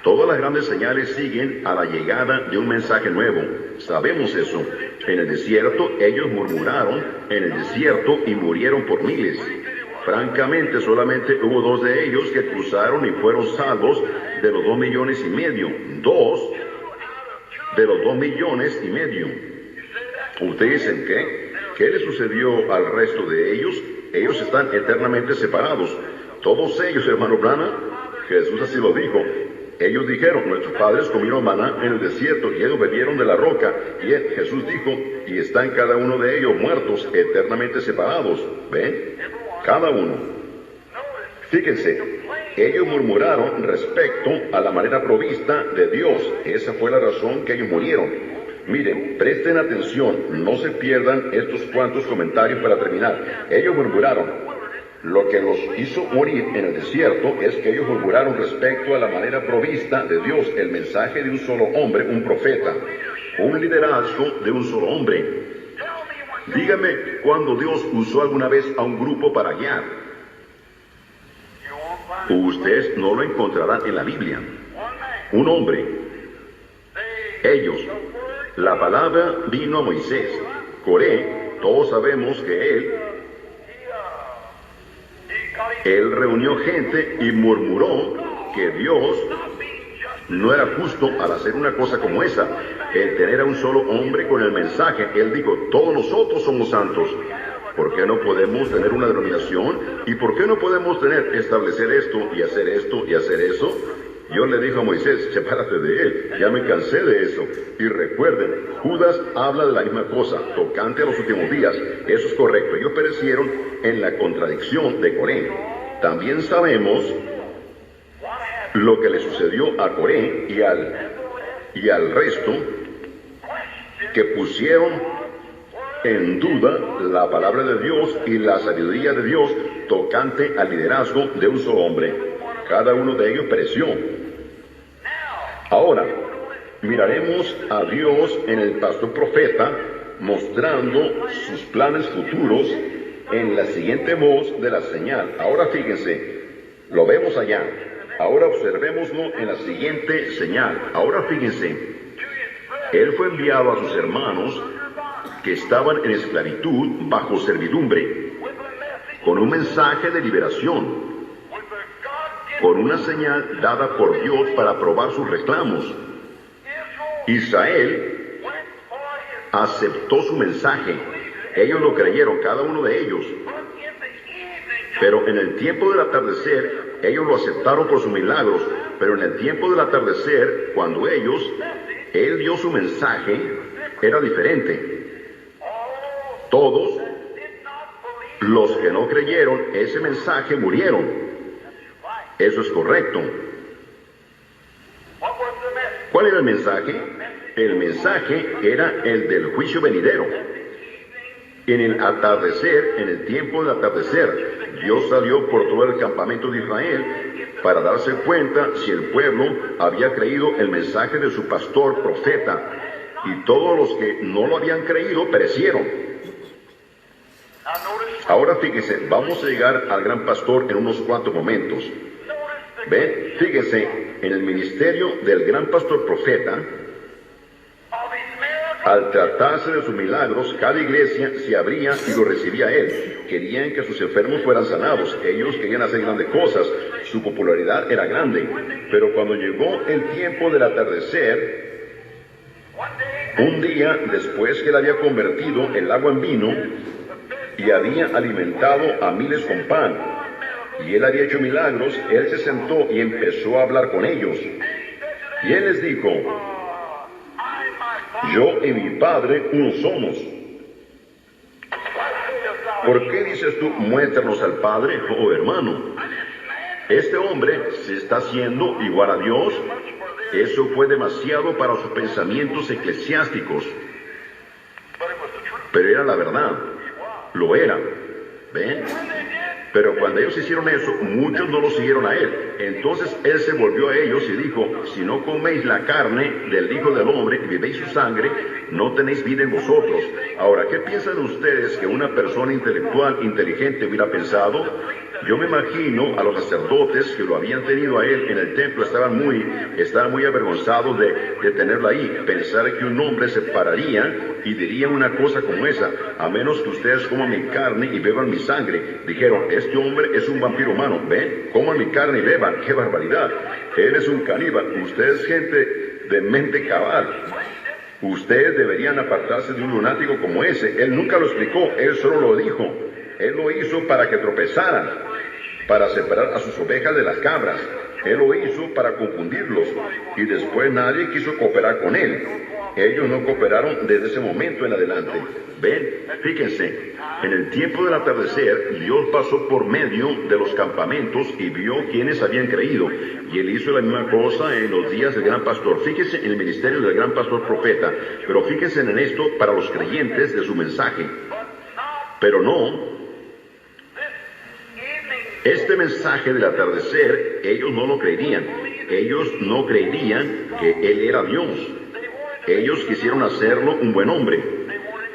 Todas las grandes señales siguen a la llegada de un mensaje nuevo. Sabemos eso. En el desierto, ellos murmuraron en el desierto y murieron por miles. Francamente, solamente hubo 2 de ellos que cruzaron y fueron salvos de los 2,5 millones. 2 de los 2,5 millones. Ustedes dicen, ¿qué le sucedió al resto de ellos? Ellos están eternamente separados. Todos ellos, hermano Branham, Jesús así lo dijo. Ellos dijeron, nuestros padres comieron maná en el desierto y ellos bebieron de la roca. Y Jesús dijo, y están cada uno de ellos muertos, eternamente separados. ¿Ven? Cada uno. Fíjense, ellos murmuraron respecto a la manera provista de Dios. Esa fue la razón que ellos murieron. Miren, presten atención, no se pierdan estos cuantos comentarios para terminar. Ellos murmuraron. Lo que los hizo morir en el desierto es que ellos murmuraron respecto a la manera provista de Dios, el mensaje de un solo hombre, un profeta, un liderazgo de un solo hombre. Dígame cuando Dios usó alguna vez a un grupo para guiar. Ustedes no lo encontrarán en la Biblia. Un hombre. Ellos. La palabra vino a Moisés. Coré, todos sabemos que él reunió gente y murmuró que Dios no era justo al hacer una cosa como esa, el tener a un solo hombre con el mensaje. Él dijo, todos nosotros somos santos. ¿Por qué no podemos tener una denominación? ¿Y por qué no podemos establecer esto y hacer esto y hacer eso? Dios le dijo a Moisés, sepárate de él, ya me cansé de eso. Y recuerden, Judas habla de la misma cosa, tocante a los últimos días. Eso es correcto, ellos perecieron en la contradicción de Coré. También sabemos lo que le sucedió a Coré y al resto, que pusieron en duda la palabra de Dios y la sabiduría de Dios tocante al liderazgo de un solo hombre. Cada uno de ellos pereció. Ahora, miraremos a Dios en el pastor profeta mostrando sus planes futuros en la siguiente voz de la señal. Ahora fíjense, lo vemos allá. Ahora observémoslo en la siguiente señal. Ahora fíjense, él fue enviado a sus hermanos que estaban en esclavitud bajo servidumbre, con un mensaje de liberación, con una señal dada por Dios para probar sus reclamos. Israel aceptó su mensaje. Ellos lo creyeron, cada uno de ellos. Pero en el tiempo del atardecer, ellos lo aceptaron por sus milagros. Pero en el tiempo del atardecer, cuando él dio su mensaje, era diferente. Todos los que no creyeron ese mensaje murieron. Eso es correcto. ¿Cuál era el mensaje? El mensaje era el del juicio venidero. En el atardecer, en el tiempo del atardecer, Dios salió por todo el campamento de Israel para darse cuenta si el pueblo había creído el mensaje de su pastor profeta, y todos los que no lo habían creído perecieron. Ahora fíjese, vamos a llegar al gran pastor en unos cuantos momentos. ¿Ven? Fíjese, en el ministerio del gran pastor profeta, al tratarse de sus milagros, cada iglesia se abría y lo recibía a él. Querían que sus enfermos fueran sanados. Ellos querían hacer grandes cosas. Su popularidad era grande. Pero cuando llegó el tiempo del atardecer, un día después que él había convertido el agua en vino y había alimentado a miles con pan, y él había hecho milagros, él se sentó y empezó a hablar con ellos. Y él les dijo: yo y mi Padre uno somos. ¿Por qué dices tú, muéstranos al Padre? Oh, hermano, este hombre se está haciendo igual a Dios. Eso fue demasiado para sus pensamientos eclesiásticos. Pero era la verdad. Lo era. ¿Ven? Pero cuando ellos hicieron eso, muchos no lo siguieron a él. Entonces él se volvió a ellos y dijo: si no coméis la carne del Hijo del Hombre y bebéis su sangre, no tenéis vida en vosotros. Ahora, ¿qué piensan ustedes que una persona intelectual, inteligente hubiera pensado? Yo me imagino a los sacerdotes que lo habían tenido a él en el templo, estaban muy avergonzados de tenerlo ahí. Pensar que un hombre se pararía y diría una cosa como esa: a menos que ustedes coman mi carne y beban mi sangre. Dijeron: este hombre es un vampiro humano. Ven, coman mi carne y beban. ¡Qué barbaridad! Él es un caníbal. Usted es gente de mente cabal. Ustedes deberían apartarse de un lunático como ese. Él nunca lo explicó, él solo lo dijo. Él lo hizo para que tropezaran, para separar a sus ovejas de las cabras. Él lo hizo para confundirlos, y después nadie quiso cooperar con él. Ellos no cooperaron desde ese momento en adelante. Ven, fíjense, en el tiempo del atardecer, Dios pasó por medio de los campamentos y vio quienes habían creído. Y él hizo la misma cosa en los días del gran pastor. Fíjense en el ministerio del gran pastor profeta, pero fíjense en esto para los creyentes de su mensaje. Pero no, este mensaje del atardecer, ellos no lo creerían. Ellos no creerían que él era Dios. Ellos quisieron hacerlo un buen hombre.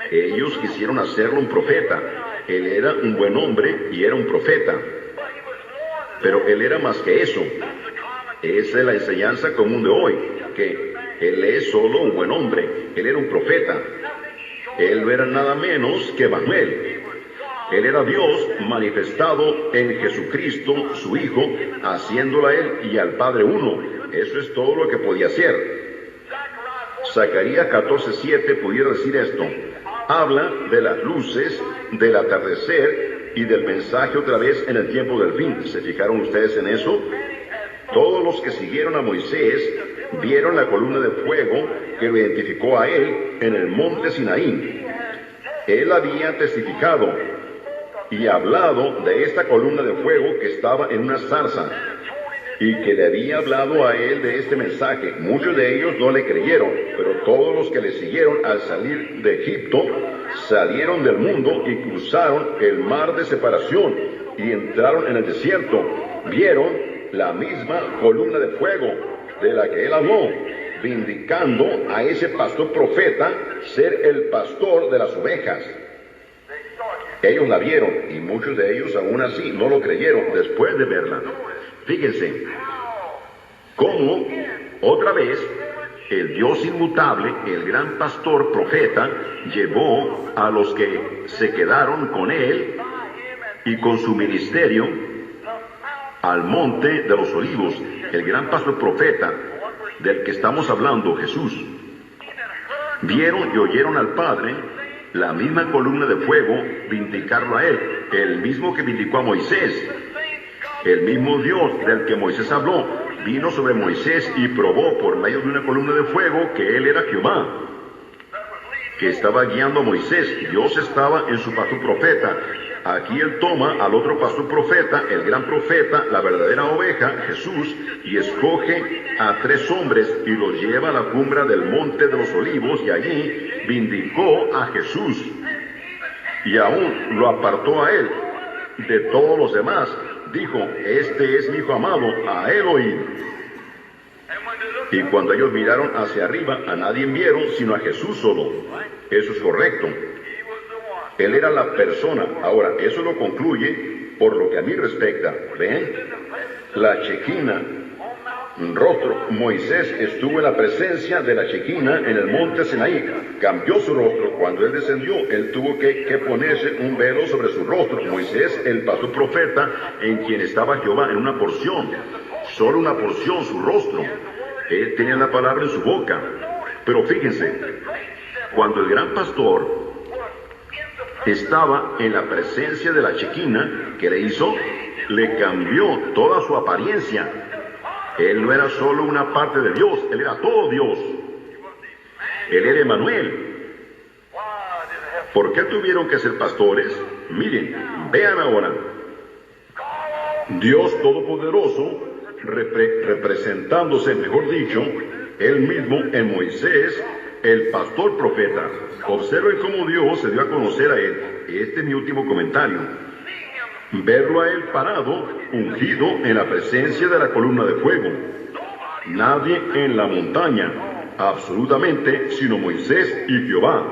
Ellos quisieron hacerlo un profeta. Él era un buen hombre y era un profeta. Pero él era más que eso. Esa es la enseñanza común de hoy, que él es solo un buen hombre. Él era un profeta. Él no era nada menos que Manuel. Él era Dios manifestado en Jesucristo, su Hijo, haciéndolo a él y al Padre uno. Eso es todo lo que podía hacer. Zacarías 14:7 pudiera decir esto. Habla de las luces del atardecer y del mensaje otra vez en el tiempo del fin. ¿Se fijaron ustedes en eso? Todos los que siguieron a Moisés vieron la columna de fuego que lo identificó a él en el monte Sinaí. Él había testificado y hablado de esta columna de fuego que estaba en una zarza y que le había hablado a él de este mensaje. Muchos de ellos no le creyeron, pero todos los que le siguieron al salir de Egipto salieron del mundo y cruzaron el mar de separación y entraron en el desierto. Vieron la misma columna de fuego de la que él habló, vindicando a ese pastor profeta ser el pastor de las ovejas. Ellos la vieron y muchos de ellos aún así no lo creyeron después de verla. Fíjense cómo otra vez el Dios inmutable, el gran pastor profeta, llevó a los que se quedaron con él y con su ministerio al monte de los olivos. El gran pastor profeta del que estamos hablando, Jesús. Vieron y oyeron al Padre, la misma columna de fuego, vindicarlo a él, el mismo que vindicó a Moisés, el mismo Dios del que Moisés habló, vino sobre Moisés y probó por medio de una columna de fuego que él era Jehová, que estaba guiando a Moisés. Dios estaba en su pastor profeta. Aquí él toma al otro pastor profeta, el gran profeta, la verdadera oveja, Jesús, y escoge a 3 hombres y los lleva a la cumbre del monte de los olivos, y allí vindicó a Jesús y aún lo apartó a él de todos los demás. Dijo: este es mi hijo amado, a él oíd. Y cuando ellos miraron hacia arriba, a nadie vieron sino a Jesús solo. Eso es correcto. Él era la persona. Ahora, eso lo concluye por lo que a mí respecta. ¿Ven? La Chequina, rostro. Moisés estuvo en la presencia de la Chequina en el monte Sinaí. Cambió su rostro. Cuando él descendió, él tuvo que ponerse un velo sobre su rostro. Moisés, el pastor profeta, en quien estaba Jehová, en una porción. Solo una porción, su rostro. Él tenía la palabra en su boca. Pero fíjense, cuando el gran pastor estaba en la presencia de la Chequina, ¿qué le hizo? Le cambió toda su apariencia. Él no era solo una parte de Dios, él era todo Dios. Él era Emmanuel. ¿Por qué tuvieron que ser pastores? Miren, vean ahora. Dios Todopoderoso, representándose, mejor dicho, él mismo en Moisés, el pastor profeta. Observen cómo Dios se dio a conocer a él. Este es mi último comentario. Verlo a él parado, ungido en la presencia de la columna de fuego. Nadie en la montaña, absolutamente, sino Moisés y Jehová.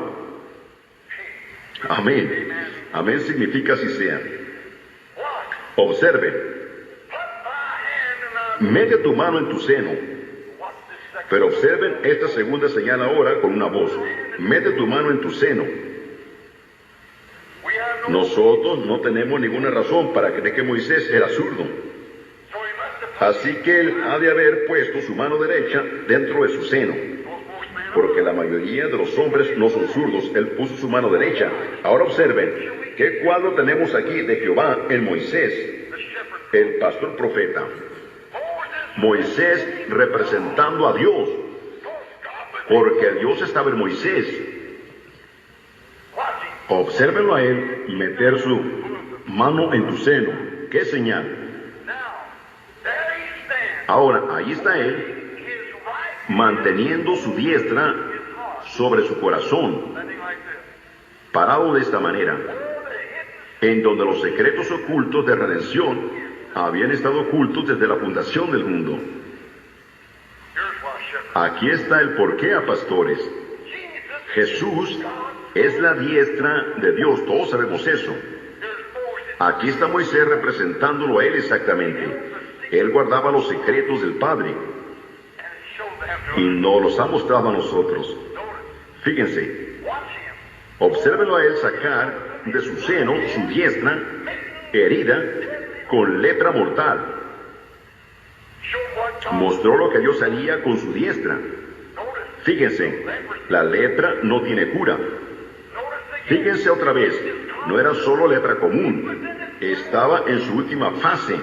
Amén. Amén significa así sea. Observe. Mete tu mano en tu seno. Pero observen esta segunda señal ahora con una voz. Mete tu mano en tu seno. Nosotros no tenemos ninguna razón para creer que Moisés era zurdo. Así que él ha de haber puesto su mano derecha dentro de su seno. Porque la mayoría de los hombres no son zurdos. Él puso su mano derecha. Ahora observen, ¿qué cuadro tenemos aquí de Jehová en Moisés, el pastor profeta? Moisés representando a Dios, porque Dios estaba en Moisés. Obsérvenlo a él meter su mano en tu seno. ¿Qué señal? Ahora, ahí está él manteniendo su diestra sobre su corazón, parado de esta manera, en donde los secretos ocultos de redención habían estado ocultos desde la fundación del mundo. Aquí está el porqué a pastores. Jesús es la diestra de Dios, todos sabemos eso. Aquí está Moisés representándolo a él exactamente. Él guardaba los secretos del Padre y nos los ha mostrado a nosotros. Fíjense, obsérvenlo a él sacar de su seno su diestra herida con lepra mortal. Mostró lo que Dios haría con su diestra. Fíjense, la lepra no tiene cura. Fíjense otra vez, no era solo lepra común, estaba en su última fase,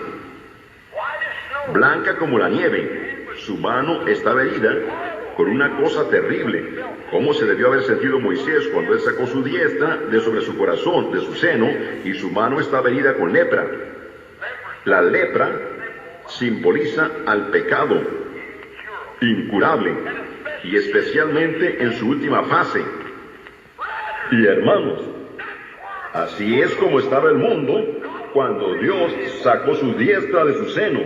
blanca como la nieve. Su mano estaba herida con una cosa terrible. ¿Cómo se debió haber sentido Moisés cuando él sacó su diestra de sobre su corazón, de su seno, y su mano estaba herida con lepra? La lepra simboliza al pecado incurable, y especialmente en su última fase. Y hermanos, así es como estaba el mundo cuando Dios sacó su diestra de su seno.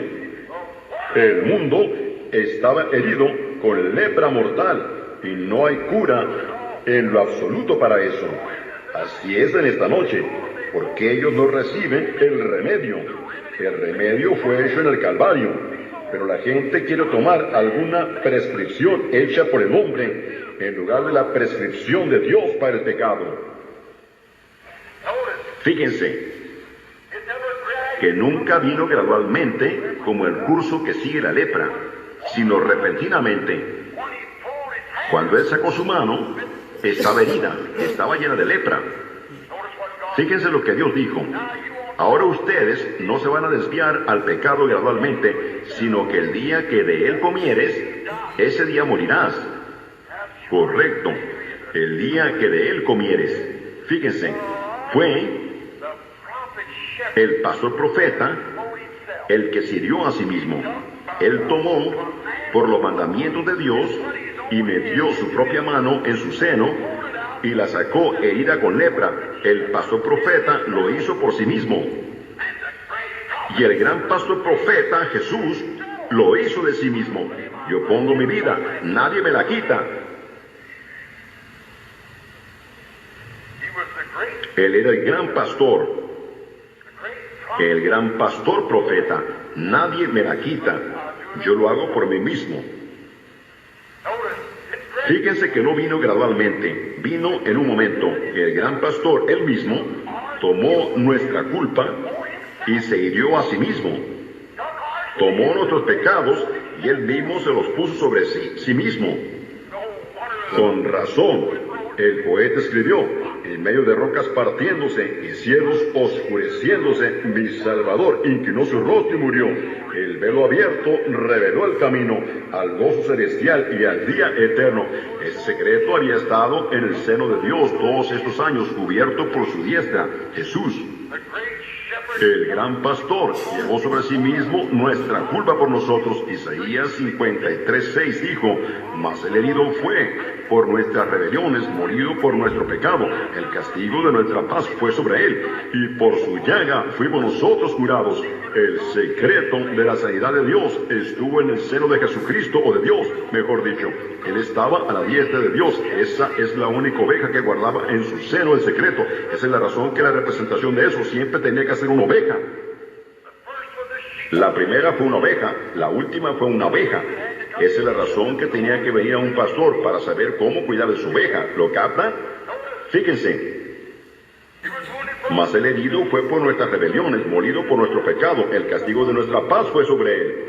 El mundo estaba herido con lepra mortal y no hay cura en lo absoluto para eso. Así es en esta noche, porque ellos no reciben el remedio. El remedio fue hecho en el Calvario, pero la gente quiere tomar alguna prescripción hecha por el hombre en lugar de la prescripción de Dios para el pecado. Fíjense que nunca vino gradualmente como el curso que sigue la lepra, sino repentinamente. Cuando él sacó su mano, estaba herida, estaba llena de lepra. Fíjense lo que Dios dijo. Ahora ustedes no se van a desviar al pecado gradualmente, sino que el día que de él comieres, ese día morirás. Correcto, el día que de él comieres. Fíjense, fue el pastor profeta el que se hirió a sí mismo. Él tomó por los mandamientos de Dios y metió su propia mano en su seno y la sacó herida con lepra. El pastor profeta lo hizo por sí mismo. Y el gran pastor profeta, Jesús, lo hizo de sí mismo. Yo pongo mi vida, nadie me la quita. Él era el gran pastor profeta. Nadie me la quita. Yo lo hago por mí mismo. Fíjense que no vino gradualmente, vino en un momento. El gran pastor, él mismo, tomó nuestra culpa y se hirió a sí mismo. Tomó nuestros pecados y él mismo se los puso sobre sí mismo. Con razón, el poeta escribió: en medio de rocas partiéndose y cielos oscureciéndose, mi Salvador inclinó su rostro y murió. El velo abierto reveló el camino al gozo celestial y al día eterno. Ese secreto había estado en el seno de Dios todos estos años, cubierto por su diestra. Jesús, el gran pastor, llevó sobre sí mismo nuestra culpa por nosotros. Isaías 53:6 dijo: mas el herido fue por nuestras rebeliones, molido por nuestro pecado. El castigo de nuestra paz fue sobre él, y por su llaga fuimos nosotros curados. El secreto de la sanidad de Dios estuvo en el seno de Jesucristo, o de Dios, mejor dicho. Él estaba a la diestra de Dios. Esa es la única oveja que guardaba en su seno el secreto. Esa es la razón que la representación de eso siempre tenía que ser una oveja. La primera fue una oveja, la última fue una abeja. Esa es la razón que tenía que venir a un pastor para saber cómo cuidar de su oveja. ¿Lo capta? Fíjense. Mas el herido fue por nuestras rebeliones, molido por nuestro pecado. El castigo de nuestra paz fue sobre él.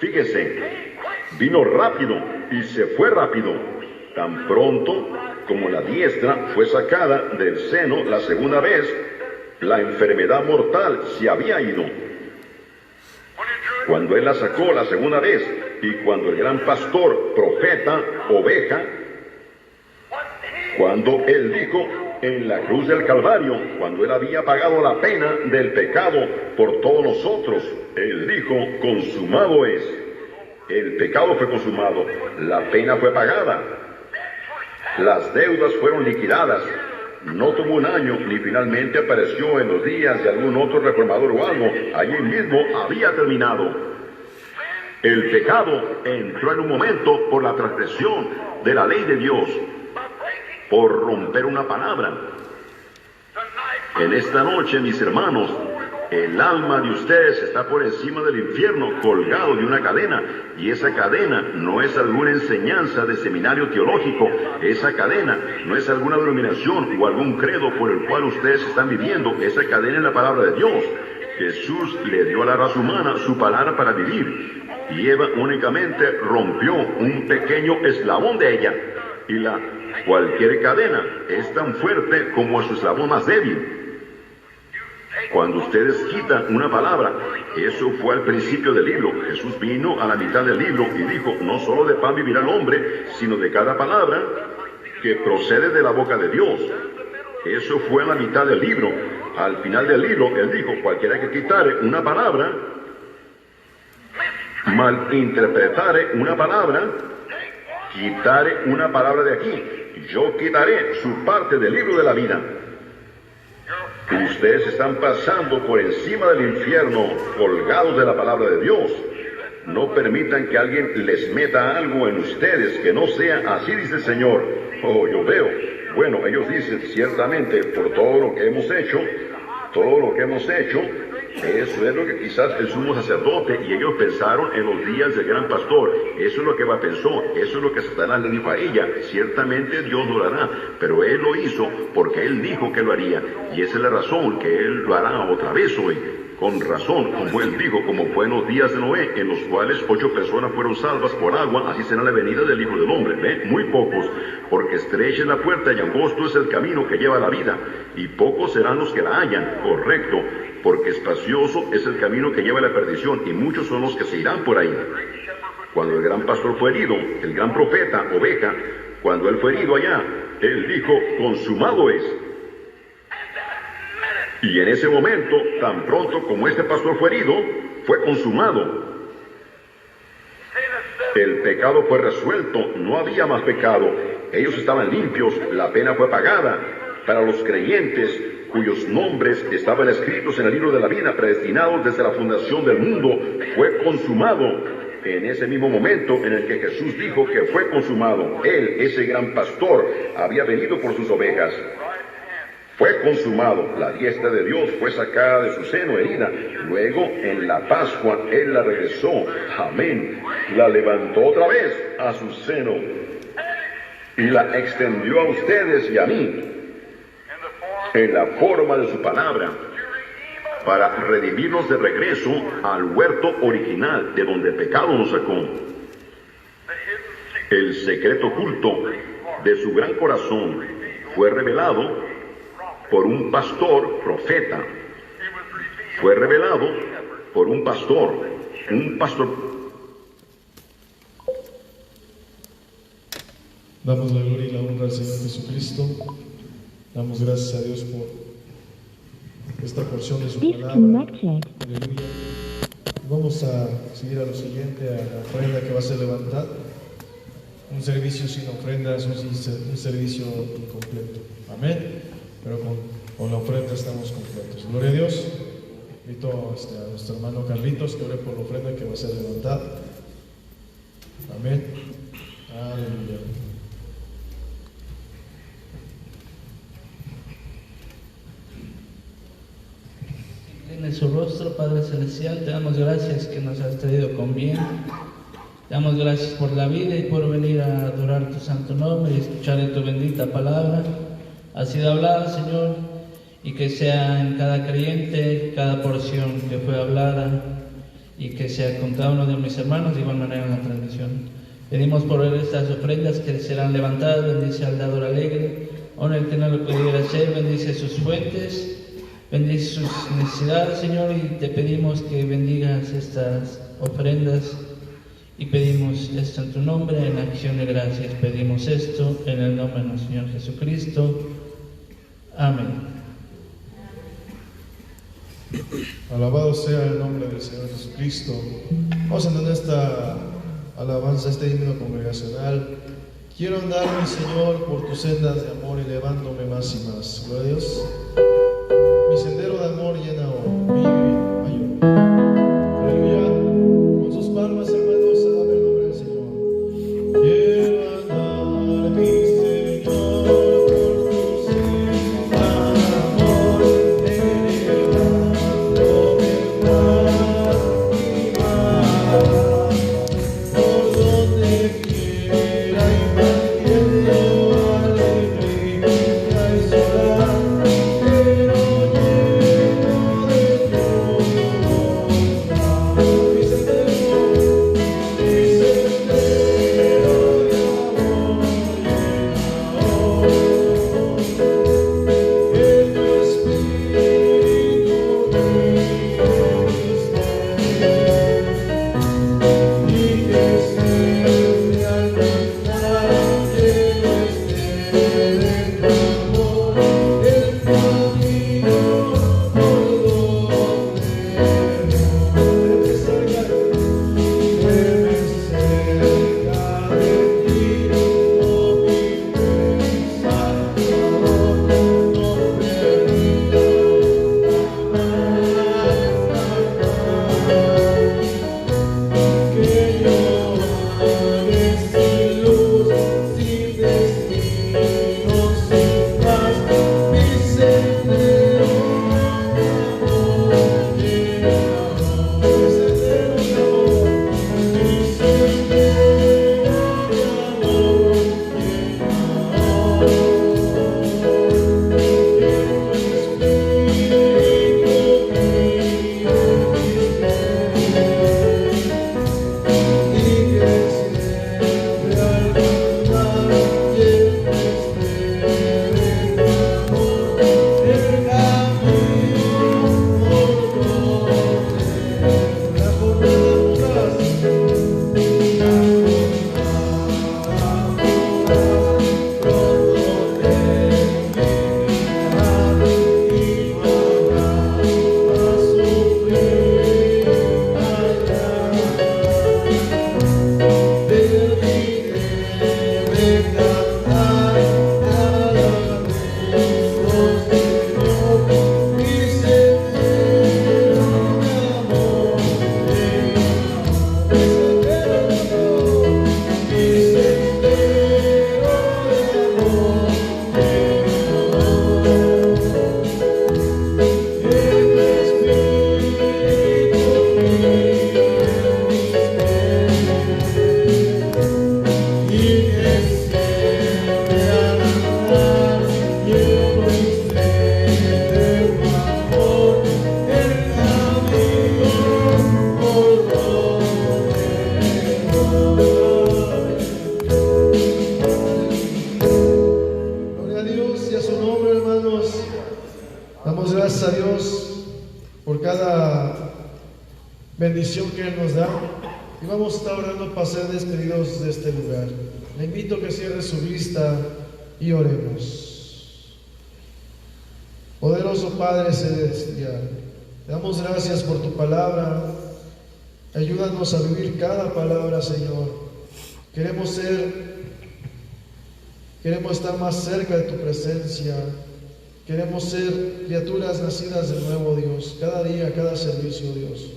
Fíjense. Vino rápido y se fue rápido. Tan pronto como la diestra fue sacada del seno la segunda vez, la enfermedad mortal se había ido. Cuando él la sacó la segunda vez, y cuando el gran pastor, profeta, oveja, cuando él dijo en la cruz del Calvario, cuando él había pagado la pena del pecado por todos nosotros, él dijo: consumado es. El pecado fue consumado, la pena fue pagada, las deudas fueron liquidadas. No tomó un año, ni finalmente apareció en los días de algún otro reformador o algo. Allí mismo había terminado. El pecado entró en un momento por la transgresión de la ley de Dios, por romper una palabra. En esta noche, mis hermanos, el alma de ustedes está por encima del infierno, colgado de una cadena, y esa cadena no es alguna enseñanza de seminario teológico. Esa cadena no es alguna denominación o algún credo por el cual ustedes están viviendo. Esa cadena es la palabra de Dios. Jesús le dio a la raza humana su palabra para vivir, y Eva únicamente rompió un pequeño eslabón de ella, y cualquier cadena es tan fuerte como su eslabón más débil. Cuando ustedes quitan una palabra, eso fue al principio del libro. Jesús vino a la mitad del libro y dijo: no solo de pan vivirá el hombre, sino de cada palabra que procede de la boca de Dios. Eso fue a la mitad del libro. Al final del libro, él dijo: cualquiera que quitare una palabra, malinterpretare una palabra, quitare una palabra de aquí, yo quitaré su parte del libro de la vida. Ustedes están pasando por encima del infierno, colgados de la palabra de Dios. No permitan que alguien les meta algo en ustedes que no sea así, dice el Señor. Oh, yo veo. Bueno, ellos dicen: ciertamente, por todo lo que hemos hecho, eso es lo que quizás el sumo sacerdote, y ellos pensaron en los días del gran pastor. Eso es lo que Eva pensó, eso es lo que Satanás le dijo a ella: ciertamente Dios lo hará, pero él lo hizo porque él dijo que lo haría, y esa es la razón que él lo hará otra vez hoy. Con razón, como él dijo, como fue en los días de Noé, en los cuales 8 personas fueron salvas por agua, así será la venida del Hijo del Hombre. ¿Ve? Muy pocos, porque estrecha es la puerta y angosto es el camino que lleva a la vida, y pocos serán los que la hallan. Correcto. porque espacioso es el camino que lleva a la perdición, y muchos son los que se irán por ahí. Cuando el gran pastor fue herido, el gran profeta, oveja, cuando él fue herido allá, él dijo, consumado es. Y en ese momento, tan pronto como este pastor fue herido, fue consumado. El pecado fue resuelto, no había más pecado. Ellos estaban limpios, la pena fue pagada. Para los creyentes, cuyos nombres estaban escritos en el libro de la vida, predestinados desde la fundación del mundo, fue consumado. En ese mismo momento en el que Jesús dijo que fue consumado, Él, ese gran pastor, había venido por sus ovejas. Fue consumado, la diestra de Dios fue sacada de su seno herida. Luego, en la Pascua, Él la regresó, amén, la levantó otra vez a su seno y la extendió a ustedes y a mí en la forma de su palabra, para redimirnos de regreso al huerto original de donde el pecado nos sacó. El secreto oculto de su gran corazón fue revelado por un pastor profeta. Fue revelado por un pastor. Damos la gloria y la honra al Señor Jesucristo. Damos gracias a Dios por esta porción de su palabra. Aleluya. Vamos a seguir a lo siguiente, a la ofrenda que va a ser levantada. Un servicio sin ofrenda es un servicio incompleto. Amén. Pero con la ofrenda estamos completos. Gloria a Dios. Invito a nuestro hermano Carlitos que ore por la ofrenda que va a ser levantada. Amén. Aleluya. En su rostro, Padre Celestial, te damos gracias que nos has traído con bien. Te damos gracias por la vida y por venir a adorar tu santo nombre y escuchar de tu bendita palabra. Ha sido hablada, Señor, y que sea en cada creyente, cada porción que fue hablada, y que sea con cada uno de mis hermanos de igual manera en la transmisión. Pedimos por ver estas ofrendas que serán levantadas. Bendice al dador alegre, honra el que no lo pudiera hacer, bendice sus fuentes, bendice sus necesidades, Señor, y te pedimos que bendigas estas ofrendas, y pedimos esto en tu nombre, en acción de gracias. Pedimos esto en el nombre de nuestro Señor Jesucristo. Amén. Alabado sea el nombre del Señor Jesucristo. Vamos a entender esta alabanza, este himno congregacional. Quiero andar, mi Señor, por tus sendas de amor, elevándome más y más. Gloria a Dios. Mi sendero de amor llena hoy mi mayor. Aleluya. Con sus palmas, hermanos, alaben el nombre del Señor. Quiero andar, mi Señor, por tus sendas de amor, elevándome más y más. Por donde quiera impartiendo alegría y solar. Quiero lleno de gracias a Dios por cada bendición que Él nos da. Y vamos a estar orando para ser despedidos de este lugar. Le invito a que cierre su vista y oremos. Poderoso Padre Celestial, te damos gracias por tu palabra. Ayúdanos a vivir cada palabra, Señor. Queremos estar más cerca de tu presencia. Queremos ser criaturas nacidas de nuevo, Dios. Cada día, cada servicio, Dios.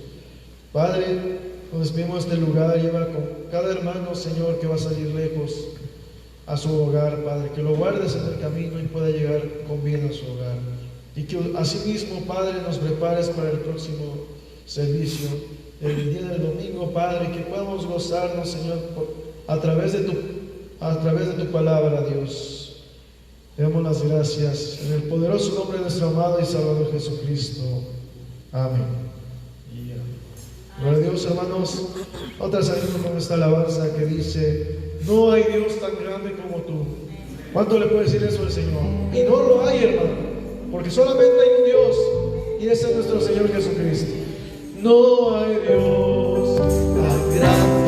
Padre, nos despedimos de este lugar. Lleva con cada hermano, Señor, que va a salir lejos a su hogar, Padre. Que lo guardes en el camino y pueda llegar con bien a su hogar. Y que asimismo, Padre, nos prepares para el próximo servicio, el día del domingo, Padre, que podamos gozarnos, Señor, a través de tu palabra, Dios. Te damos las gracias en el poderoso nombre de nuestro amado y Salvador Jesucristo. Amén. Gloria a Dios, hermanos. Otra salimos con esta alabanza que dice: no hay Dios tan grande como tú. ¿Cuánto le puede decir eso al Señor? Y no lo hay, hermano, porque solamente hay un Dios, y ese es nuestro Señor Jesucristo. No hay Dios tan grande